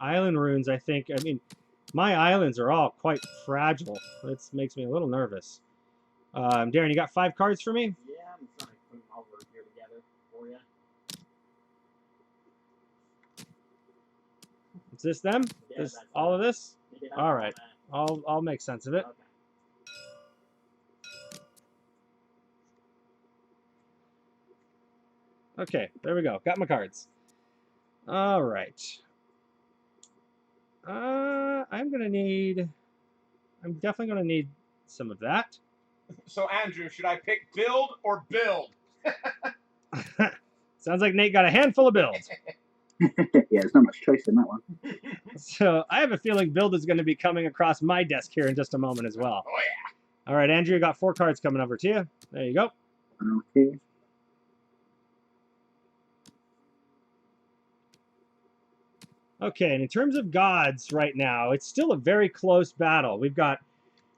island runes, I think, I mean, my islands are all quite fragile. It makes me a little nervous. Darren, you got 5 cards for me? Yeah, I'm trying to put them over here together for you. Is this them? Yeah, This that's all of this? You did All all right. that. I'll make sense of it. Okay. Okay, there we go. Got my cards. All right. I'm definitely gonna need some of that. So Andrew, should I pick build or build? Sounds like Nate got a handful of builds. Yeah, there's not much choice in that one. So I have a feeling build is going to be coming across my desk here in just a moment as well. Oh yeah. All right, Andrew, you got 4 cards coming over to you. There you go. Okay. Okay, and in terms of gods right now, it's still a very close battle. We've got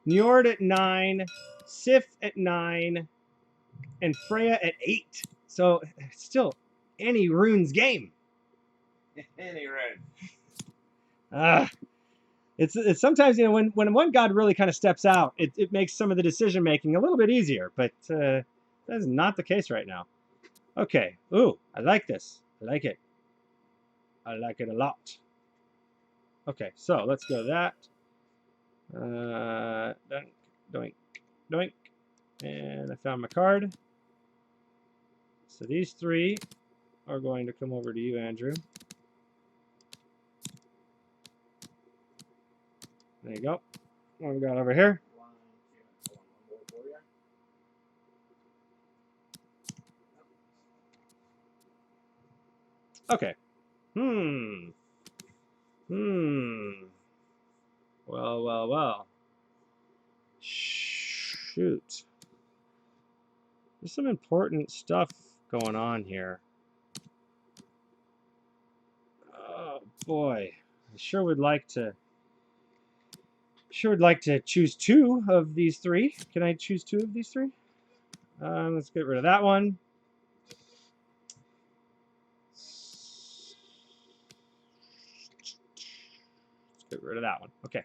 Njord at 9, Sif at 9, and Freya at 8. So it's still any rune's game. Any red. It's sometimes, when one god really kind of steps out, it makes some of the decision making a little bit easier, but that is not the case right now. Okay. Ooh, I like this. I like it. I like it a lot. Okay, so let's go that. Doink, doink, doink. And I found my card. So these 3 are going to come over to you, Andrew. There you go. What we got over here? 1, 2, one more for you. Okay. Well. Shoot. There's some important stuff going on here. Oh boy. I sure would like to choose 2 of these 3. Can I choose 2 of these 3? Let's get rid of that one. Let's get rid of that one. Okay.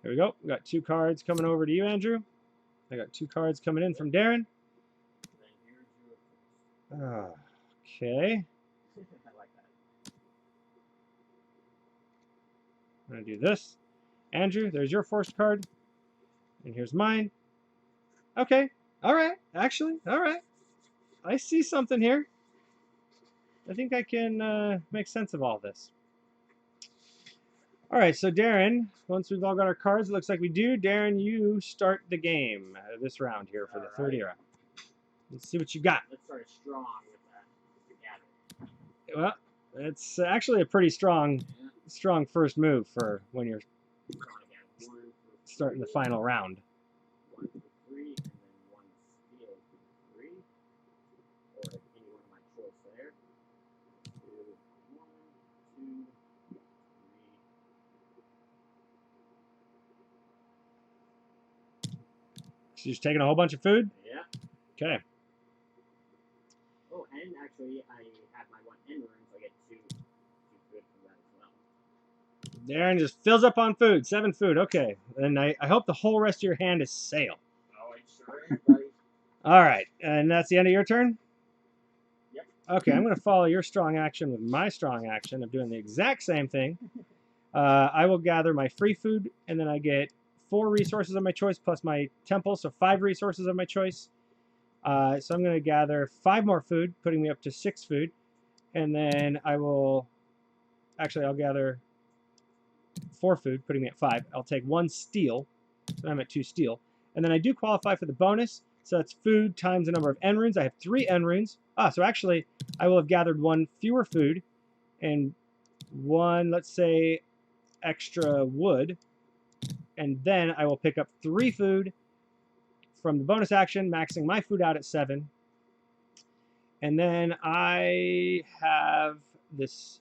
There we go. We got 2 cards coming over to you, Andrew. I got 2 cards coming in from Darren. Then here's your Okay. I like that. I'm going to do this. Andrew, there's your forced card. And here's mine. Okay. All right. Actually, all right. I see something here. I think I can make sense of all this. All right, so Darren, once we've all got our cards, it looks like we do. Darren, you start the game this round here for the third era. Let's see what you got. Let's start strong with that together. Well, it's actually a pretty strong first move for when you're starting the final round. 1 for 3, and then 1 steal for 3, or any one of my choice there. 2, 1, 2, 3. So you're just taking a whole bunch of food? Yeah. Okay. Oh, and actually, I have my 1 end rune, so I get 2 food from that as well. Darren just fills up on food. 7 food. Okay. And I hope the whole rest of your hand is sail. Oh, it sure is, buddy. All right. And that's the end of your turn? Yep. Okay, I'm going to follow your strong action with my strong action of doing the exact same thing. I will gather my free food, and then I get 4 resources of my choice plus my temple, so 5 resources of my choice. So I'm going to gather 5 more food, putting me up to 6 food. And then I'll gather 4 food, putting me at 5. I'll take 1 steel, so I'm at 2 steel. And then I do qualify for the bonus, so that's food times the number of end runes. I have 3 end runes. So actually, I will have gathered 1 fewer food and 1, let's say, extra wood. And then I will pick up 3 food from the bonus action, maxing my food out at 7. And then I have this...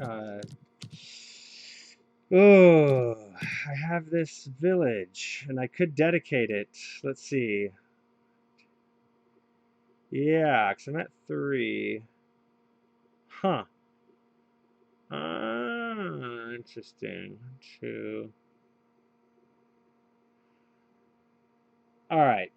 I have this village, and I could dedicate it. Let's see. Yeah, because I'm at 3. Huh. Interesting. 2. All right.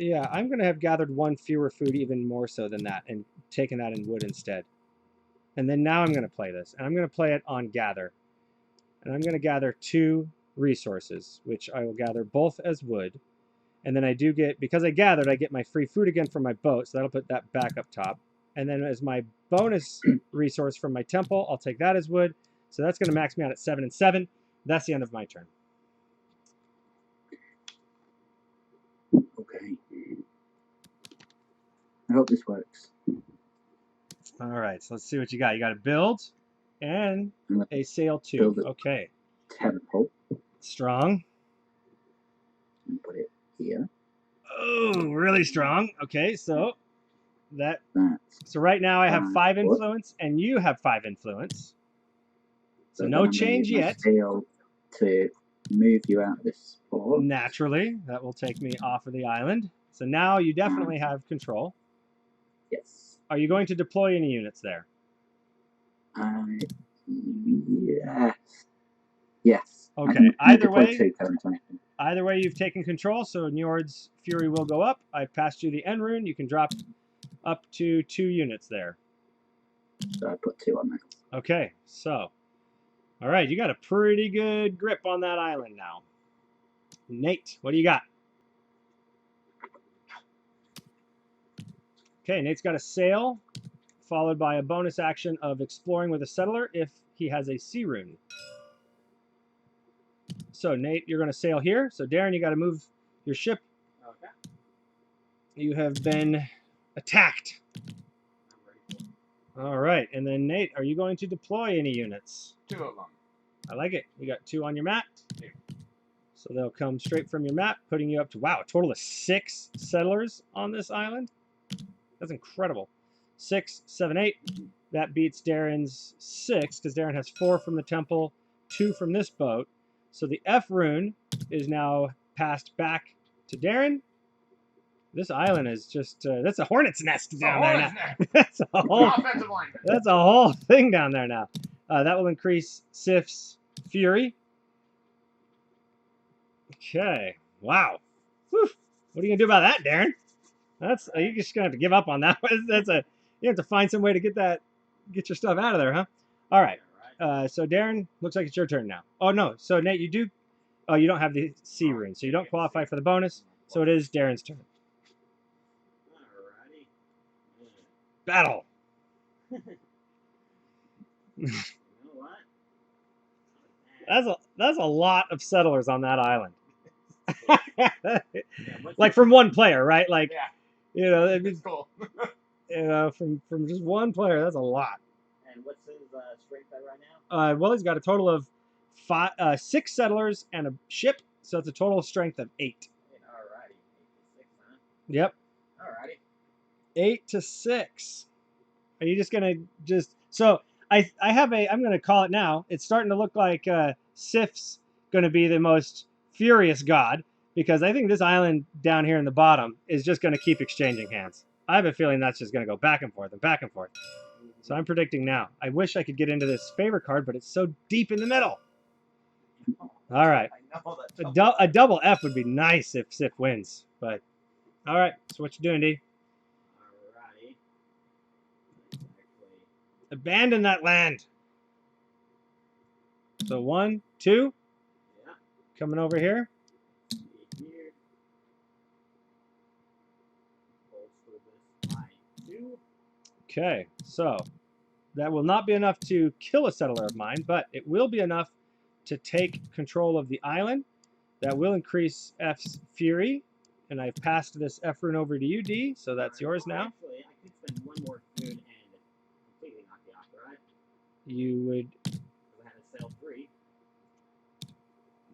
Yeah, I'm going to have gathered one fewer food even more so than that and taken that in wood instead. And then now I'm going to play this. And I'm going to play it on gather. And I'm going to gather 2 resources, which I will gather both as wood. And then I do get, because I gathered, I get my free food again from my boat. So that'll put that back up top. And then as my bonus resource from my temple, I'll take that as wood. So that's going to max me out at 7 and 7. That's the end of my turn. Okay. I hope this works. All right, so let's see what you got. You got a build and a sail 2. Build it. Okay. Temple. Strong. And put it here. Oh, really strong. Okay, so That's so right now I have 5 what? influence and you have 5 influence. So no then I'm gonna change use my yet. sail to move you out of this spot. Naturally, that will take me off of the island. So now you definitely have control. Yes. Are you going to deploy any units there? Yes. Yes. Okay. Either way, you've taken control. So Njord's Fury will go up. I've passed you the end rune. You can drop up to 2 units there. So I put 2 on there. Okay. So, all right, you got a pretty good grip on that island now. Nate, what do you got? Okay, Nate's got a sail, followed by a bonus action of exploring with a settler if he has a sea rune. So Nate, you're going to sail here. So Darren, you got to move your ship. Okay. You have been attacked. I'm ready for it. All right, and then Nate, are you going to deploy any units? 2 of them. I like it. You got 2 on your map. So they'll come straight from your map, putting you up to, wow, a total of 6 settlers on this island. That's incredible. 6, 7, 8. That beats Darren's 6, because Darren has 4 from the temple, 2 from this boat. So the F rune is now passed back to Darren. This island is just, that's a hornet's nest down there now. That's a whole Offensive lineman. That's a whole thing down there now. That will increase Sif's Fury. Okay. Wow. Whew. What are you gonna do about that, Darren? That's you're just gonna have to give up on that. You have to find some way to get your stuff out of there, huh? All right. So Darren, looks like it's your turn now. Oh no. So Nate, you do. Oh, you don't have the sea rune, so you don't qualify for the bonus. So it is Darren's turn. Alrighty. Battle. You know what? That's a lot of settlers on that island. What's Like from one player, right? Like, Yeah. you know, It's cool. you know, from just one player, that's a lot. And what's his strength at right now? Well, he's got a total of 6 settlers and a ship, so it's a total strength of 8. Alrighty. 8 to 6, huh? Yep, Alrighty. 8 to 6. Are you just gonna so I'm gonna call it now. It's starting to look like Sif's gonna be the most furious god, because I think this island down here in the bottom is just gonna keep exchanging hands. I have a feeling that's just gonna go back and forth and back and forth. So I'm predicting now. I wish I could get into this favor card, but it's so deep in the middle. All right. I know that. A double F would be nice if Sif wins, but all right. So what you doing, D? Alrighty. Abandon that land. So 1, 2. Yeah. Coming over here. Here. Bolster this by 2. Okay, so that will not be enough to kill a settler of mine, but it will be enough to take control of the island. That will increase F's fury, and I've passed this F rune over to you, D, so that's yours now. Actually, I could spend 1 more food and completely knock you off, right? You would. Because I had a sail 3.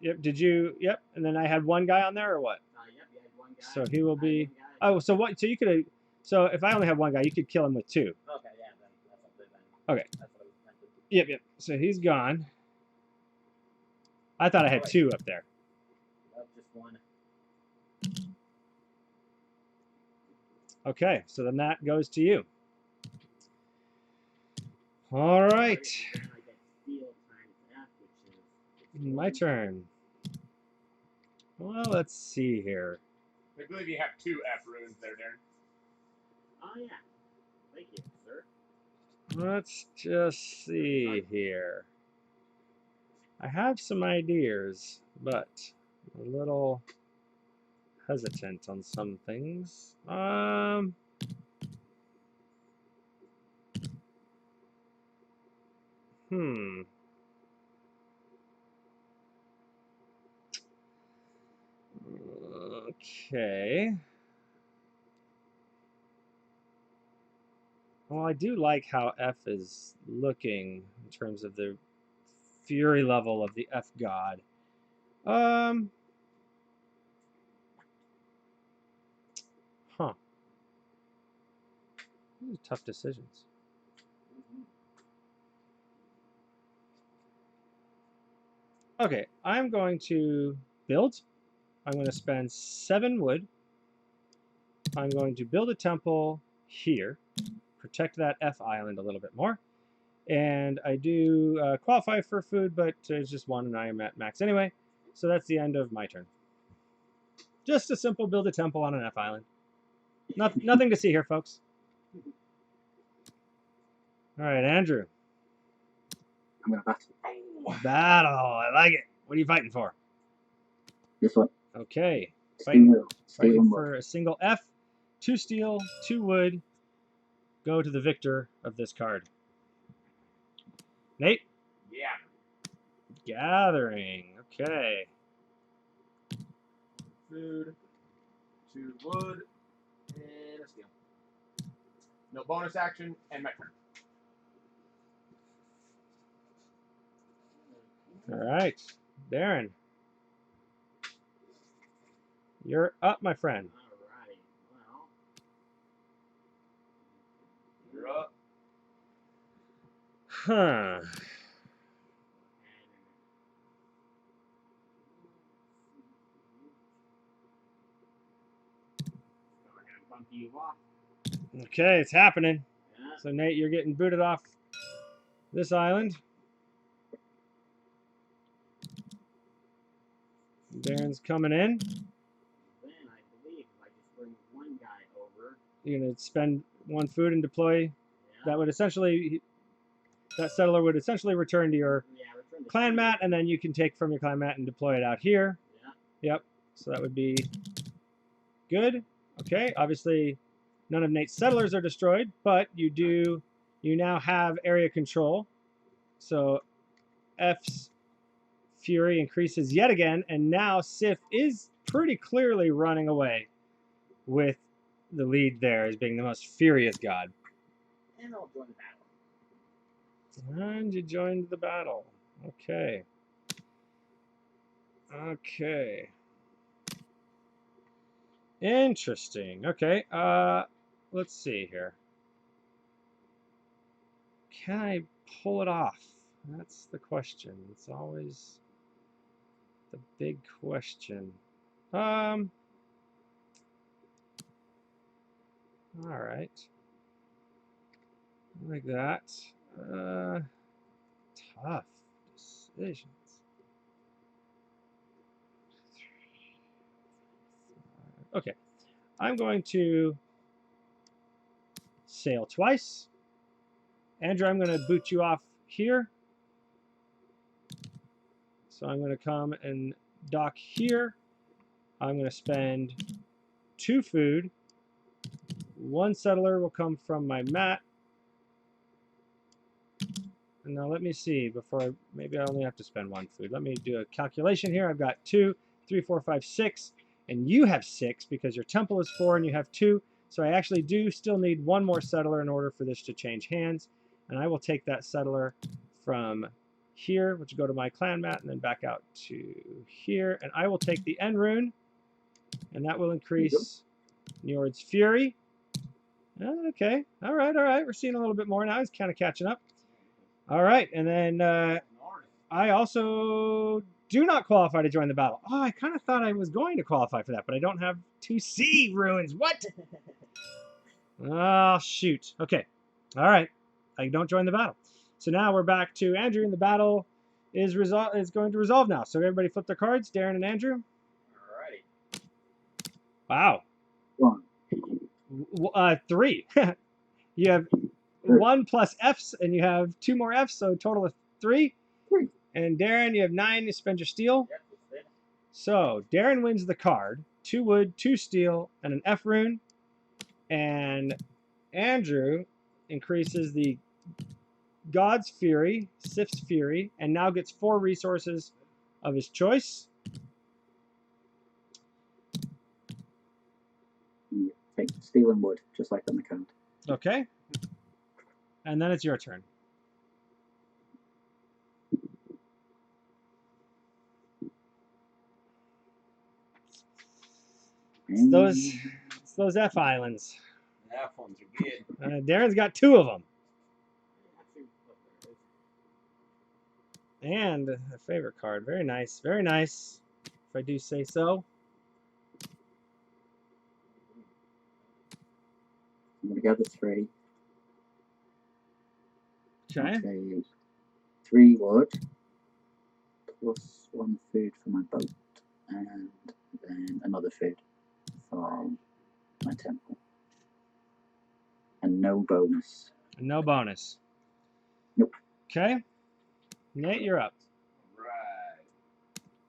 Yep. Did you? Yep. And then I had 1 guy on there, or what? Yep, you had 1 guy. So he will I had be. 1 guy. Oh, so what? So you could have. So if I only had 1 guy, you could kill him with 2. Okay, yeah, then that's something then. Okay. That's what I was tempted. Yep. Yep. So he's gone. I thought I had 2 up there. Nope, just 1. Okay, so then that goes to you. All right, Then I get steel times F, which is my turn. Well, let's see here. I believe you have 2 F runes there, Darren. Oh yeah. Thank you, sir. Let's just see here. I have some ideas, but a little hesitant on some things. Okay. Well, I do like how F is looking in terms of the fury level of the F god. Huh. These are tough decisions. Okay, I'm going to build. I'm going to spend 7 wood. I'm going to build a temple here, protect that F island a little bit more. And I do qualify for food, but there's just 1 and I am at max anyway. So that's the end of my turn. Just a simple build a temple on an F island. Nothing to see here, folks. All right, Andrew. I'm going to battle. Battle. I like it. What are you fighting for? This one. Okay. Steel Fighting for a single F, 2 steel, 2 wood. Go to the victor of this card. Nate? Yeah. Gathering. Okay. Food, 2 wood, and a steel. No bonus action, and my turn. All right. Darren. You're up, my friend. Alrighty. Well. You're up. Huh. Bump you off. Okay, it's happening. Yeah. So, Nate, you're getting booted off this island. Darren's coming in. Then I believe if I just bring 1 guy over. You're going to spend 1 food and deploy. Yeah. That would essentially, that settler would essentially return to your Return the clan food. mat, and then you can take from your clan mat and deploy it out here. Yeah. Yep. So that would be good. Okay. Obviously, none of Nate's settlers are destroyed, but you now have area control. So F's fury increases yet again, and now Sif is pretty clearly running away with the lead there as being the most furious god. And I'll join the battle. And you joined the battle. Okay. Okay. Interesting. Okay. Let's see here. Can I pull it off? That's the question. It's always the big question. All right. Like that. Tough decisions. Okay. I'm going to sail twice. Andrew, I'm going to boot you off here. So I'm going to come and dock here. I'm going to spend 2 food. 1 settler will come from my mat. And now let me see before maybe I only have to spend 1 food. Let me do a calculation here. I've got 2, 3, 4, 5, 6, and you have 6 because your temple is 4 and you have 2. So I actually do still need 1 more settler in order for this to change hands. And I will take that settler from here, which will go to my clan mat, and then back out to here. And I will take the end rune, and that will increase Njord's fury. Okay, all right. We're seeing a little bit more now. He's kind of catching up. All right, and then I also do not qualify to join the battle. Oh, I kind of thought I was going to qualify for that, but I don't have 2 C runes. What? Oh, shoot. Okay. All right. I don't join the battle. So now we're back to Andrew, and the battle is going to resolve now. So everybody flip their cards, Darren and Andrew. Alrighty. Wow. 1. 3. You have 1 plus Fs, and you have 2 more Fs, so a total of 3. 3. And Darren, you have 9. You spend your steel. Yep, that's it. So Darren wins the card. 2 wood, 2 steel, and an F rune. And Andrew increases the God's Fury, Sif's Fury, and now gets 4 resources of his choice. You take steel and wood, just like on the card. Okay. And then it's your turn. It's those F islands. F ones are good. Darren's got 2 of them. And a favorite card. Very nice. Very nice, if I do say so. I'm going to gather 3. Okay. 3 wood, plus 1 food for my boat, and then another food for my temple. And no bonus. No bonus. Nope. Okay. Nate, you're up. Right.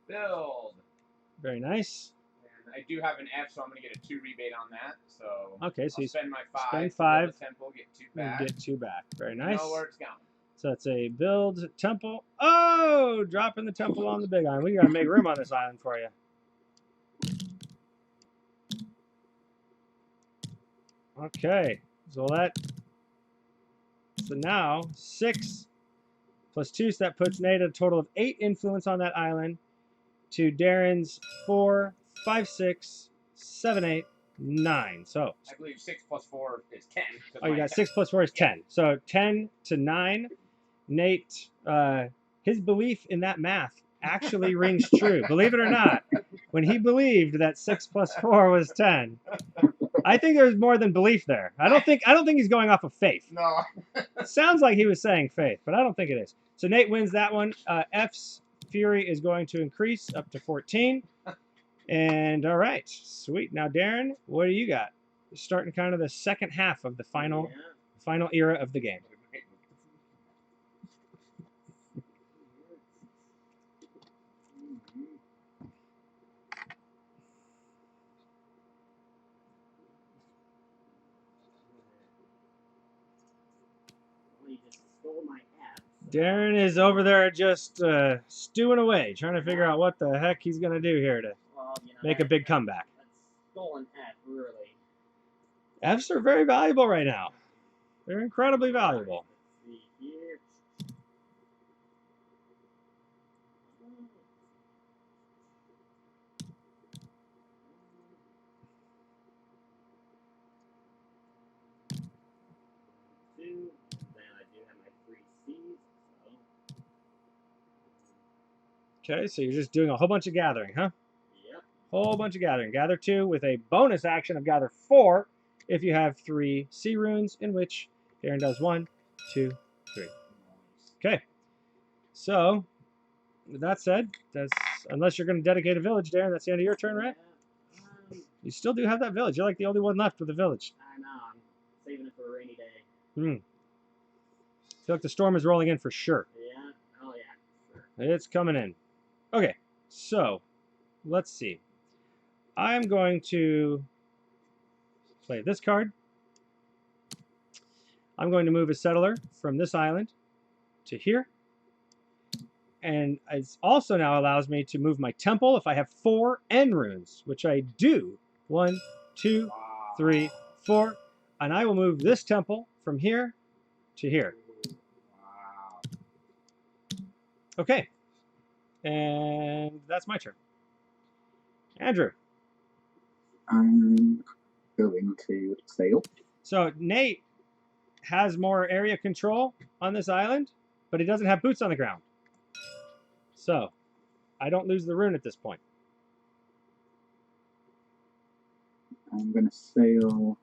Build. Very nice. And I do have an F, so I'm going to get a 2 rebate on that. So Okay, so I'll you spend my 5. spend to 5. build a temple, get 2 back. Get 2 back. Very nice. Know where it's going. So it's a build temple. Oh, dropping the temple on the big island. We got to make room on this island for you. Okay. So now 6 plus 2, so that puts Nate at a total of 8 influence on that island to Darren's 4, 5, 6, 7, 8, 9. So I believe 6 plus 4 is 10. oh, you got 6 plus 4 is 10. So 10 to 9. Nate, his belief in that math actually rings true. Believe it or not, when he believed that 6 plus 4 was 10, I think there's more than belief there. I don't think he's going off of faith. No. It sounds like he was saying faith, but I don't think it is. So Nate wins that one. F's Fury is going to increase up to 14. And all right, sweet. Now Darren, what do you got? Starting kind of the second half of the final era of the game. Well, you just stole my F. Darren is over there just stewing away, trying to figure out what the heck he's going to do here to make a big comeback. That's stolen F, really. Fs are very valuable right now. They're incredibly valuable. Let's see here. Two. Then I do have my 3 C's. So. Okay, so you're just doing a whole bunch of gathering, huh? Yep. Whole bunch of gathering. Gather 2 with a bonus action of gather 4 if you have 3 sea runes, in which Darren does 1, 2, 3. Okay. So, with that said, unless you're going to dedicate a village, Darren, that's the end of your turn, right? You still do have that village. You're like the only one left with a village. I know. I'm saving it for a rainy day. I feel like the storm is rolling in for sure. Yeah. Oh, yeah. Sure. It's coming in. Okay, so let's see. I'm going to play this card. I'm going to move a settler from this island to here. And it also now allows me to move my temple if I have 4 N runes, which I do. 1, 2, 3, 4. And I will move this temple from here to here. Wow. Okay. And that's my turn. Andrew. I'm going to sail. So Nate has more area control on this island, but he doesn't have boots on the ground. So I don't lose the rune at this point. I'm going to sail.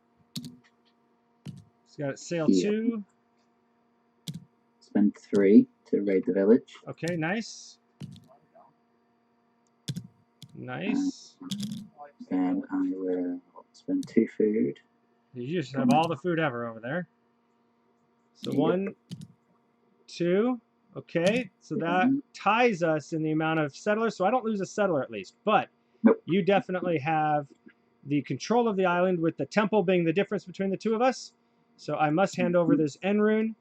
So got sail Here. 2. Spend 3 to raid the village. Okay, nice. Nice. Then I will spend 2 food. You just have all the food ever over there. So Yep. 1, 2. Okay, so that ties us in the amount of settlers. So I don't lose a settler at least, but Nope. you definitely have the control of the island, with the temple being the difference between the two of us. So I must hand over this end rune.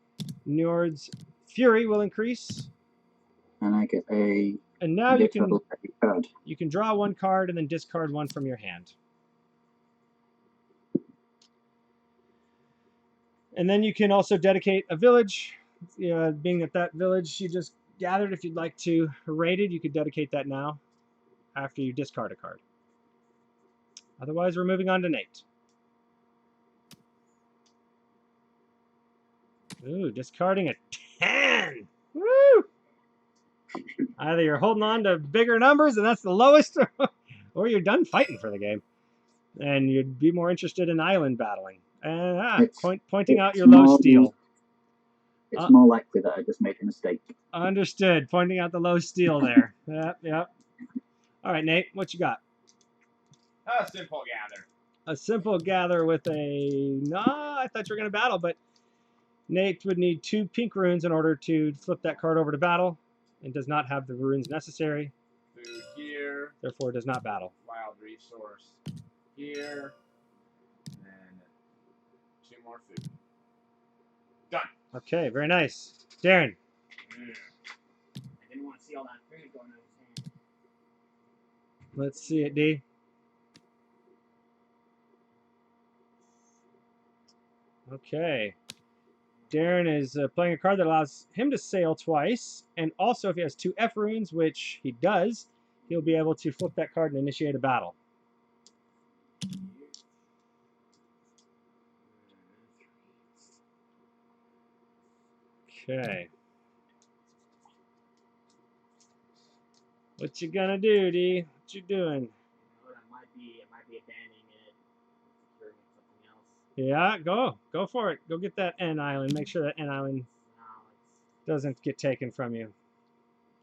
Njord's fury will increase. And I get a And now you can card. draw 1 card and then discard 1 from your hand. And then you can also dedicate a village. Being that that village you just gathered, if you'd like to raid it, you could dedicate that now after you discard a card. Otherwise, we're moving on to Nate. Ooh, discarding a 10. Woo! Either you're holding on to bigger numbers, and that's the lowest, or you're done fighting for the game. And you'd be more interested in island battling. And pointing out your low steel. It's more likely that I just made a mistake. Understood. Pointing out the low steel there. Yep. All right, Nate, what you got? A simple gather. A simple gather with a... No, I thought you were going to battle, but Nate would need 2 pink runes in order to flip that card over to battle, and does not have the runes necessary. Food here. Therefore, does not battle. Wild resource here. And 2 more food. Done. Okay, very nice. Darren. I didn't want to see all that food going out of his hand. Let's see it, D. Okay. Darren is playing a card that allows him to sail twice, and also if he has 2 F runes, which he does, he'll be able to flip that card and initiate a battle. Okay. What you gonna do, D? What you doing? I might be abandoning it, securing something else. Yeah, go for it. Go get that N island. Make sure that N island doesn't get taken from you.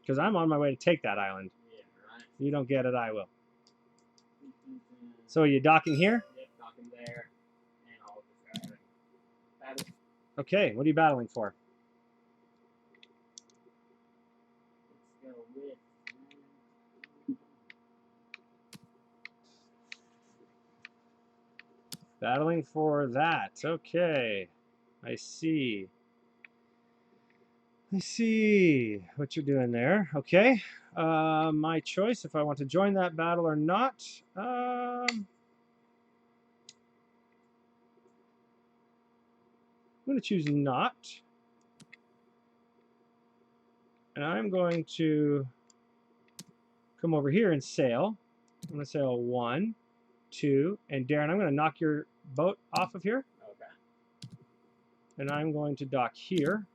Because I'm on my way to take that island. Yeah, right. If you don't get it, I will. So are you docking here? Yep, docking there. And I'll just battle. Okay, what are you battling for? Let's go with... Battling for that. Okay. I see. I see what you're doing there. Okay. My choice if I want to join that battle or not. I'm going to choose not. And I'm going to come over here and sail. I'm going to sail 1, 2, and Darren, I'm going to knock your boat off of here. Okay. And I'm going to dock here.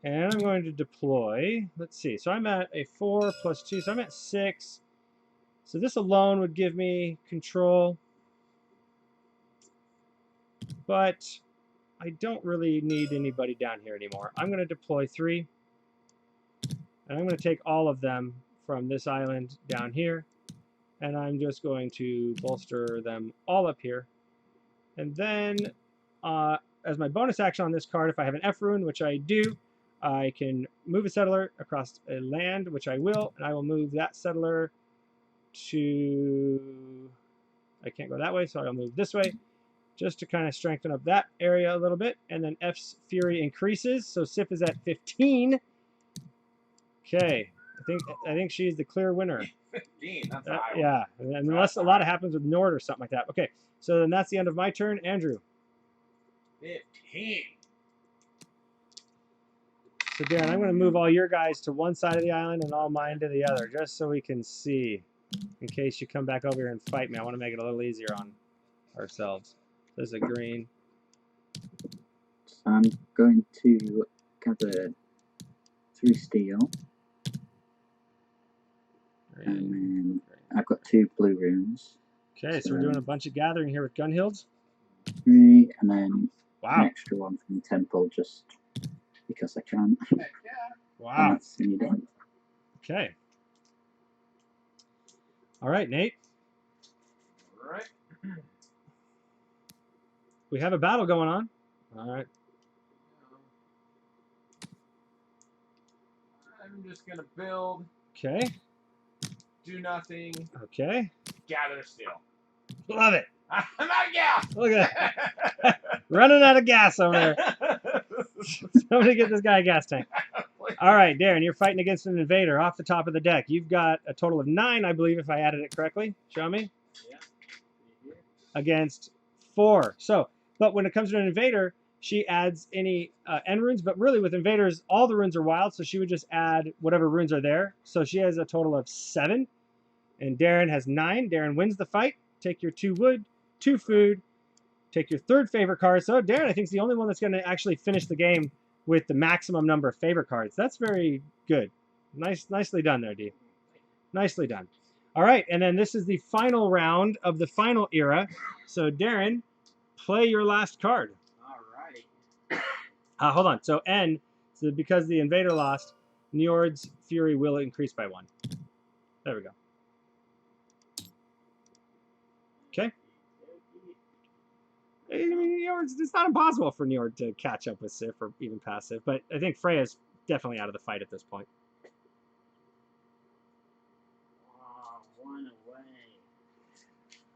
And I'm going to deploy, let's see, so I'm at a 4 plus 2, so I'm at 6. So this alone would give me control. But I don't really need anybody down here anymore. I'm going to deploy 3. And I'm going to take all of them from this island down here. And I'm just going to bolster them all up here. And then, as my bonus action on this card, if I have an F rune, which I do, I can move a settler across a land, which I will, and I will move that settler to... I can't go that way, so I'll move this way, just to kind of strengthen up that area a little bit. And then F's fury increases, so Sif is at 15. Okay, I think she's the clear winner. 15, that's high. Yeah, unless a lot happens with Nord or something like that. Okay, so then that's the end of my turn. Andrew. 15. So Darren, I'm going to move all your guys to one side of the island and all mine to the other, just so we can see. In case you come back over here and fight me, I want to make it a little easier on ourselves. There's a green. So I'm going to gather 3 steel. Green. And then I've got 2 blue runes. Okay, so we're doing a bunch of gathering here with Gunhilds. 3, and then Wow. an extra one from the temple, just because I can. Heck yeah. Wow. That's needed. Okay. All right, Nate. All right. We have a battle going on. All right. I'm just gonna build. Okay. Do nothing. Okay. Gather still. Love it. I'm out of gas. Look at that. Running out of gas over there. Somebody get this guy a gas tank. All right, Darren, you're fighting against an invader off the top of the deck. You've got a total of 9, I believe, if I added it correctly. Show me. Yeah. Against 4. So, but when it comes to an invader, she adds any end runes. But really, with invaders, all the runes are wild, so she would just add whatever runes are there. So she has a total of 7, and Darren has 9. Darren wins the fight. Take your 2 wood, 2 food. Take your 3rd favorite card. So Darren, I think, is the only one that's going to actually finish the game with the maximum number of favorite cards. That's very good. Nicely done there, D. Nicely done. All right, and then this is the final round of the final era. So Darren, play your last card. All right. Hold on. So N, so because the invader lost, Njord's fury will increase by 1. There we go. Okay. I mean, it's not impossible for Njord to catch up with Sif or even pass Sif, but I think Freya's definitely out of the fight at this point. Oh, 1 away.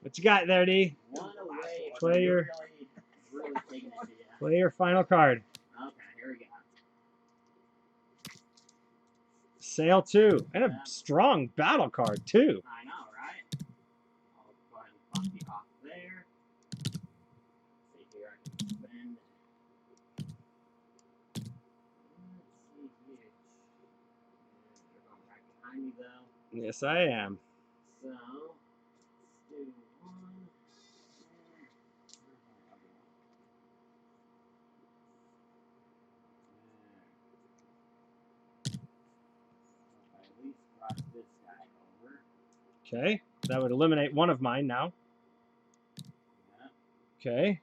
What you got there, D? 1 away. Play your, really taking it to you. play your final card. Okay, here we go. Sail 2. And a strong battle card, too. I know, right? I'll go ahead and bump you off there. See here, I can spend. Let's see here. You're going back behind me, though. Yes, I am. So, let's do 1. At least cross this guy over. Okay. That would eliminate one of mine now. Yeah. Okay.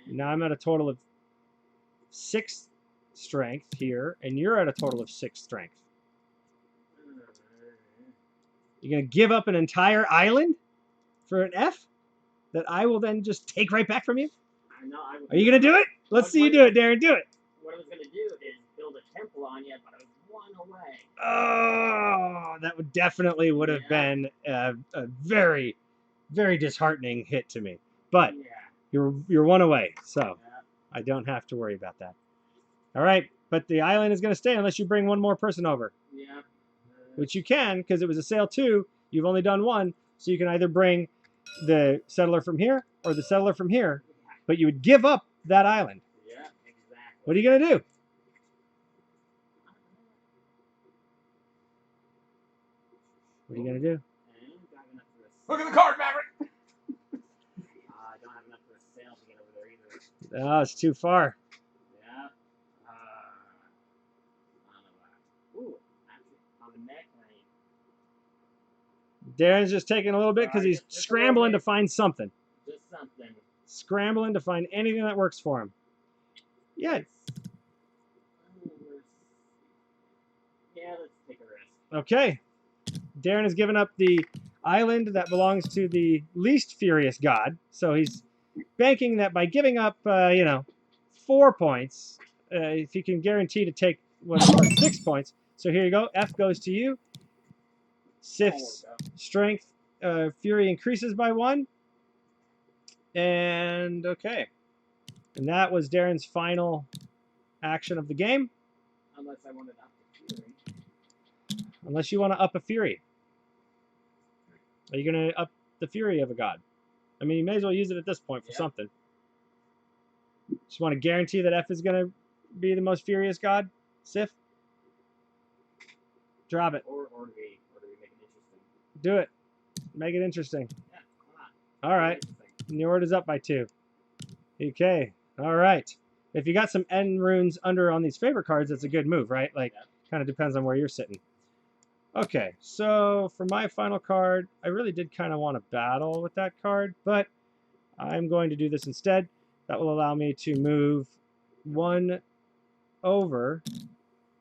Now I'm at a total of 6 strength here, and you're at a total of 6 strength. You're going to give up an entire island for an F that I will then just take right back from you? I know. Are you going to do it? Let's see you do it, Darren. Do it. What I was going to do is build a temple on you, but I was 1 away. Oh, that would definitely would have been a very, very disheartening hit to me. But Yeah. you're 1 away, so Yeah. I don't have to worry about that. All right, but the island is going to stay unless you bring 1 more person over, Yeah. which you can because it was a sail 2. You've only done 1, so you can either bring the settler from here or the settler from here, but you would give up that island. Yeah, exactly. What are you going to do? What are you going to do? Look at the card, Maverick. I don't have enough for a sail to get over there either. Oh, it's too far. Yeah. On the ooh, actually, on the neck, Darren's just taking a little bit because he's Just a scrambling to little bit. find something. just something. Scrambling to find anything that works for him. Yeah. Yeah, let's take a risk. Okay. Darren has given up the island that belongs to the least furious god. So he's banking that by giving up, 4 points, if he can guarantee to take 6 points. So here you go. F goes to you. Sif's strength, fury increases by 1. And okay. And that was Darren's final action of the game. Unless I wanted up the fury. Unless you want to up a fury. Are you going to up the fury of a god? I mean, you may as well use it at this point for something. Just want to guarantee that F is going to be the most furious god? Sif? Drop it. Or do we make it interesting? Do it. Make it interesting. Yeah, come on. All right. Njord is up by 2. Okay. All right. If you got some end runes under on these favorite cards, that's a good move, right? Like, kind of depends on where you're sitting. Okay, so for my final card, I really did kind of want to battle with that card, but I'm going to do this instead. That will allow me to move 1 over.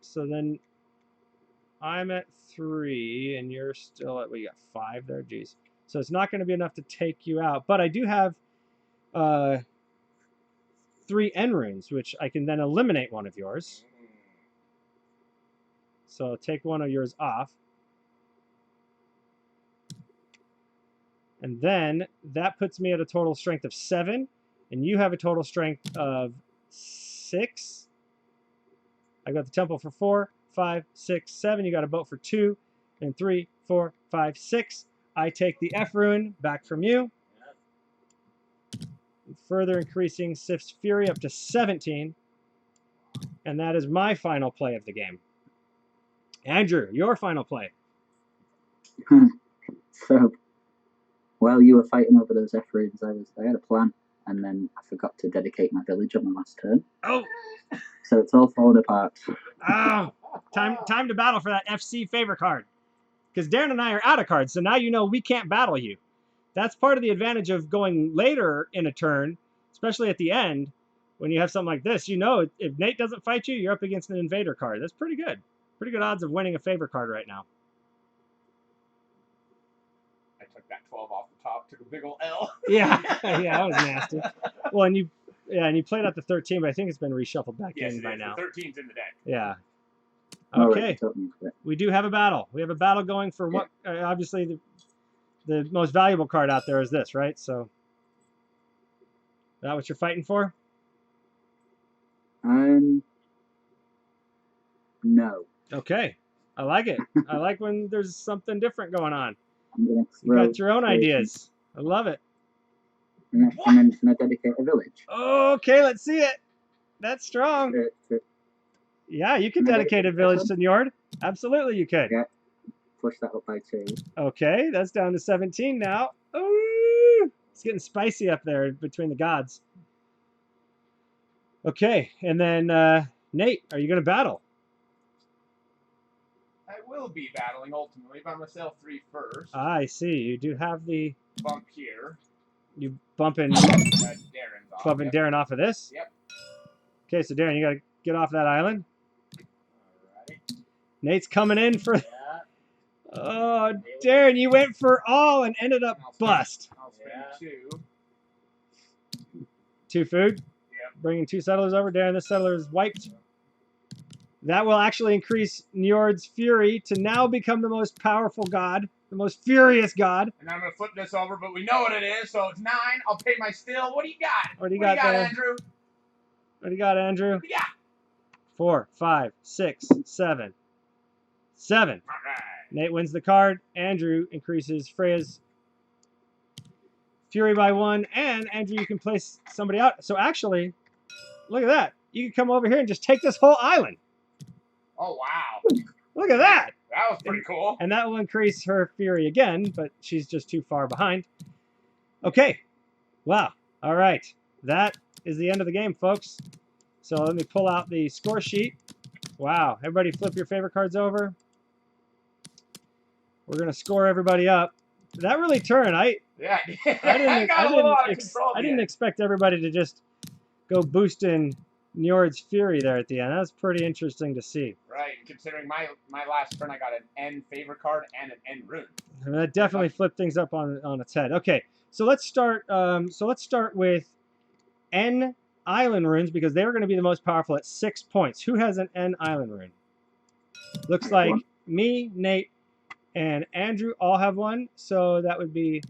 So then I'm at 3, and you're still at, well, you got 5 there. Jeez. So it's not going to be enough to take you out. But I do have 3 end runes, which I can then eliminate one of yours. So I'll take one of yours off. And then that puts me at a total strength of 7, and you have a total strength of 6. I got the temple for 4, 5, 6, 7. You got a boat for 2, and 3, 4, 5, 6. I take the F rune back from you. Further increasing Sif's Fury up to 17. And that is my final play of the game. Andrew, your final play. So, while you were fighting over those F runes, I had a plan, and then I forgot to dedicate my village on my last turn. Oh! So it's all falling apart. Oh! Time to battle for that FC favor card. Because Darren and I are out of cards, so now you know we can't battle you. That's part of the advantage of going later in a turn, especially at the end, when you have something like this. You know, if Nate doesn't fight you, you're up against an invader card. That's pretty good. Pretty good odds of winning a favor card right now. I took that 12 off the top, took a big ol' L. Yeah, yeah, that was nasty. Well, and you played out the 13, but I think it's been reshuffled back in by now. The 13's in the deck. Yeah. All Okay. right, We do have a battle. We have a battle going for what? Obviously, the most valuable card out there is this, right? So, is that what you're fighting for? No. Okay. I like it. I like when there's something different going on. You got your own ideas. I love it. And then can I dedicate a village? Okay, let's see it. That's strong. Yeah, you can dedicate a village to Njord. Absolutely, you could. Yeah. Push that up by 2. Okay, that's down to 17 now. Ooh, it's getting spicy up there between the gods. Okay, and then Nate, are you going to battle? I will be battling ultimately, but I'm gonna sell 3 first. I see. You do have the Bump here. you bumping Darren's off. bumping Darren off of this. Yep. Okay, so Darren, you got to get off that island. Alright. Nate's coming in for. Yeah. Oh, Darren, you went for all and ended up bust. I'll spend 2. 2 food. Yep. Bringing 2 settlers over. Darren, this settler is wiped. That will actually increase Njord's fury to now become the most powerful god, the most furious god. And I'm gonna flip this over, but we know what it is, so it's 9. I'll pay my still. What do you got? What do you got there? Andrew? What do you got, Andrew? Yeah. 4, 5, 6, 7. 7. All right. Nate wins the card. Andrew increases Freya's fury by 1, and Andrew, you can place somebody out. So actually, look at that. You can come over here and just take this whole island. Oh wow. Look at that. That was pretty cool. And that will increase her fury again, but she's just too far behind. Okay. Wow. All right. That is the end of the game, folks. So let me pull out the score sheet. Wow. Everybody flip your favorite cards over. We're going to score everybody up. That really turned. I didn't expect everybody to just go boosting Njord's fury there at the end. That was pretty interesting to see. Right, considering my last turn, I got an N favor card and an N rune. And that definitely flipped things up on its head. Okay, so let's start. With N island runes because they were going to be the most powerful at 6 points. Who has an N island rune? Looks like me, Nate, and Andrew all have one. So that would be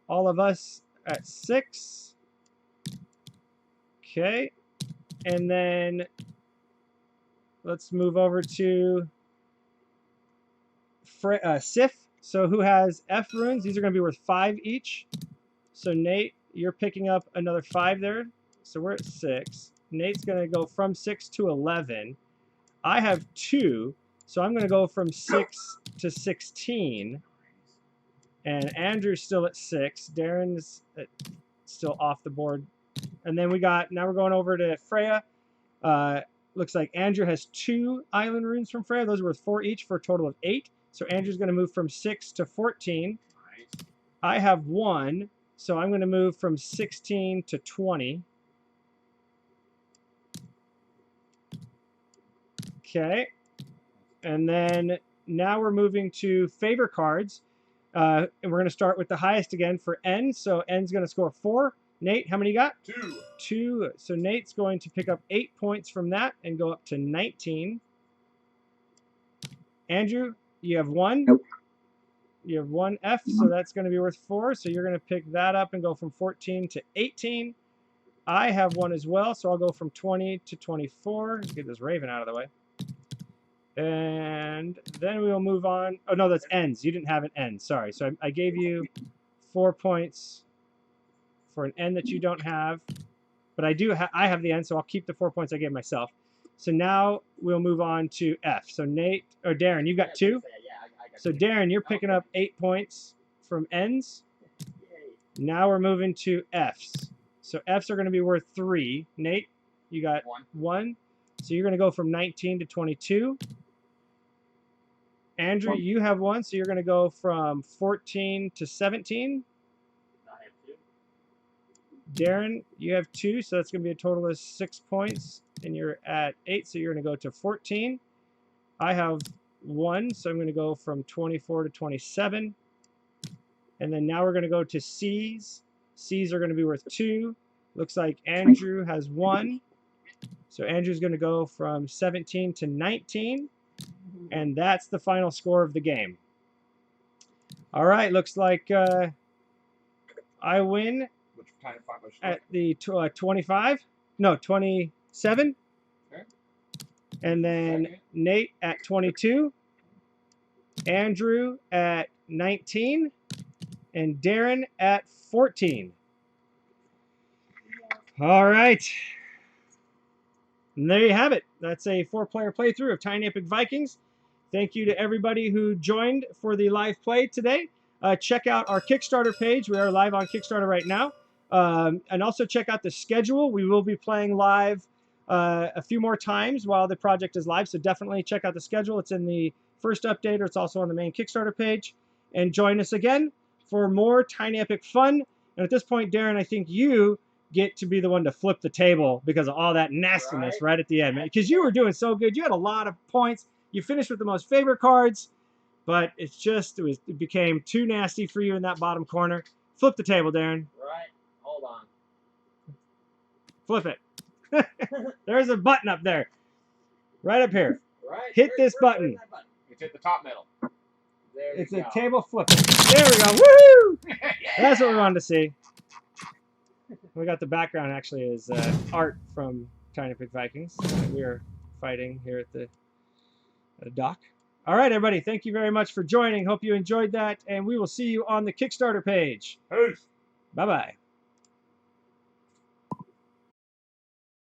all of us at 6. Okay. And then let's move over to Sif. So who has F runes? These are going to be worth 5 each. So Nate, you're picking up another 5 there. So we're at 6. Nate's going to go from 6 to 11. I have 2. So I'm going to go from 6 to 16. And Andrew's still at 6. Darren's still off the board. And then now we're going over to Freya. Looks like Andrew has 2 island runes from Freya. Those are worth 4 each for a total of 8. So Andrew's going to move from 6 to 14. Nice. I have 1. So I'm going to move from 16 to 20. Okay. And then now we're moving to favor cards. And we're going to start with the highest again for N. So N's going to score 4. Nate, how many you got? 2. 2. So Nate's going to pick up 8 points from that and go up to 19. Andrew, you have 1. Nope. You have 1 F, so that's going to be worth 4. So you're going to pick that up and go from 14 to 18. I have 1 as well, so I'll go from 20 to 24. Get this Raven out of the way. And then we will move on. Oh, no, that's N's. You didn't have an N. Sorry. So I gave you 4 points for an N that you don't have. But I have the N, so I'll keep the 4 points I gave myself. So now we'll move on to F. So Nate, or Darren, you've got 2. Yeah, I got So 2. Darren, you're picking up 8 points from N's. Now we're moving to F's. So F's are going to be worth 3. Nate, you got 1. So you're going to go from 19 to 22. Andrew, you have 1, so you're going to go from 14 to 17. I have 2. Darren, you have 2, so that's going to be a total of 6 points, and you're at 8, so you're going to go to 14. I have 1, so I'm going to go from 24 to 27. And then now we're going to go to C's. C's are going to be worth 2. Looks like Andrew has 1. So Andrew's going to go from 17 to 19. And that's the final score of the game. All right, looks like I win Which kind of fight was at the 25. No, 27. Okay. And then Second. Nate at 22. Andrew at 19. And Darren at 14. All right. And there you have it. That's a 4-player playthrough of Tiny Epic Vikings. Thank you to everybody who joined for the live play today. Check out our Kickstarter page. We are live on Kickstarter right now. And also check out the schedule. We will be playing live a few more times while the project is live. So definitely check out the schedule. It's in the first update, or it's also on the main Kickstarter page. And join us again for more Tiny Epic fun. And at this point, Darren, I think you get to be the one to flip the table because of all that nastiness right at the end, man. Because you were doing so good. You had a lot of points. You finished with the most favorite cards, but it became too nasty for you in that bottom corner. Flip the table, Darren. Right. Hold on. Flip it. There's a button up there. Right up here. Right. Hit this button. Where's that button? It's at the top middle. There It's you a go. table flipper. There we go. Woo! Yeah. That's what we wanted to see. We got the background actually is art from Tiny Epic Vikings. We are fighting here at the dock. All right, everybody. Thank you very much for joining. Hope you enjoyed that, and we will see you on the Kickstarter page. Peace. Bye-bye.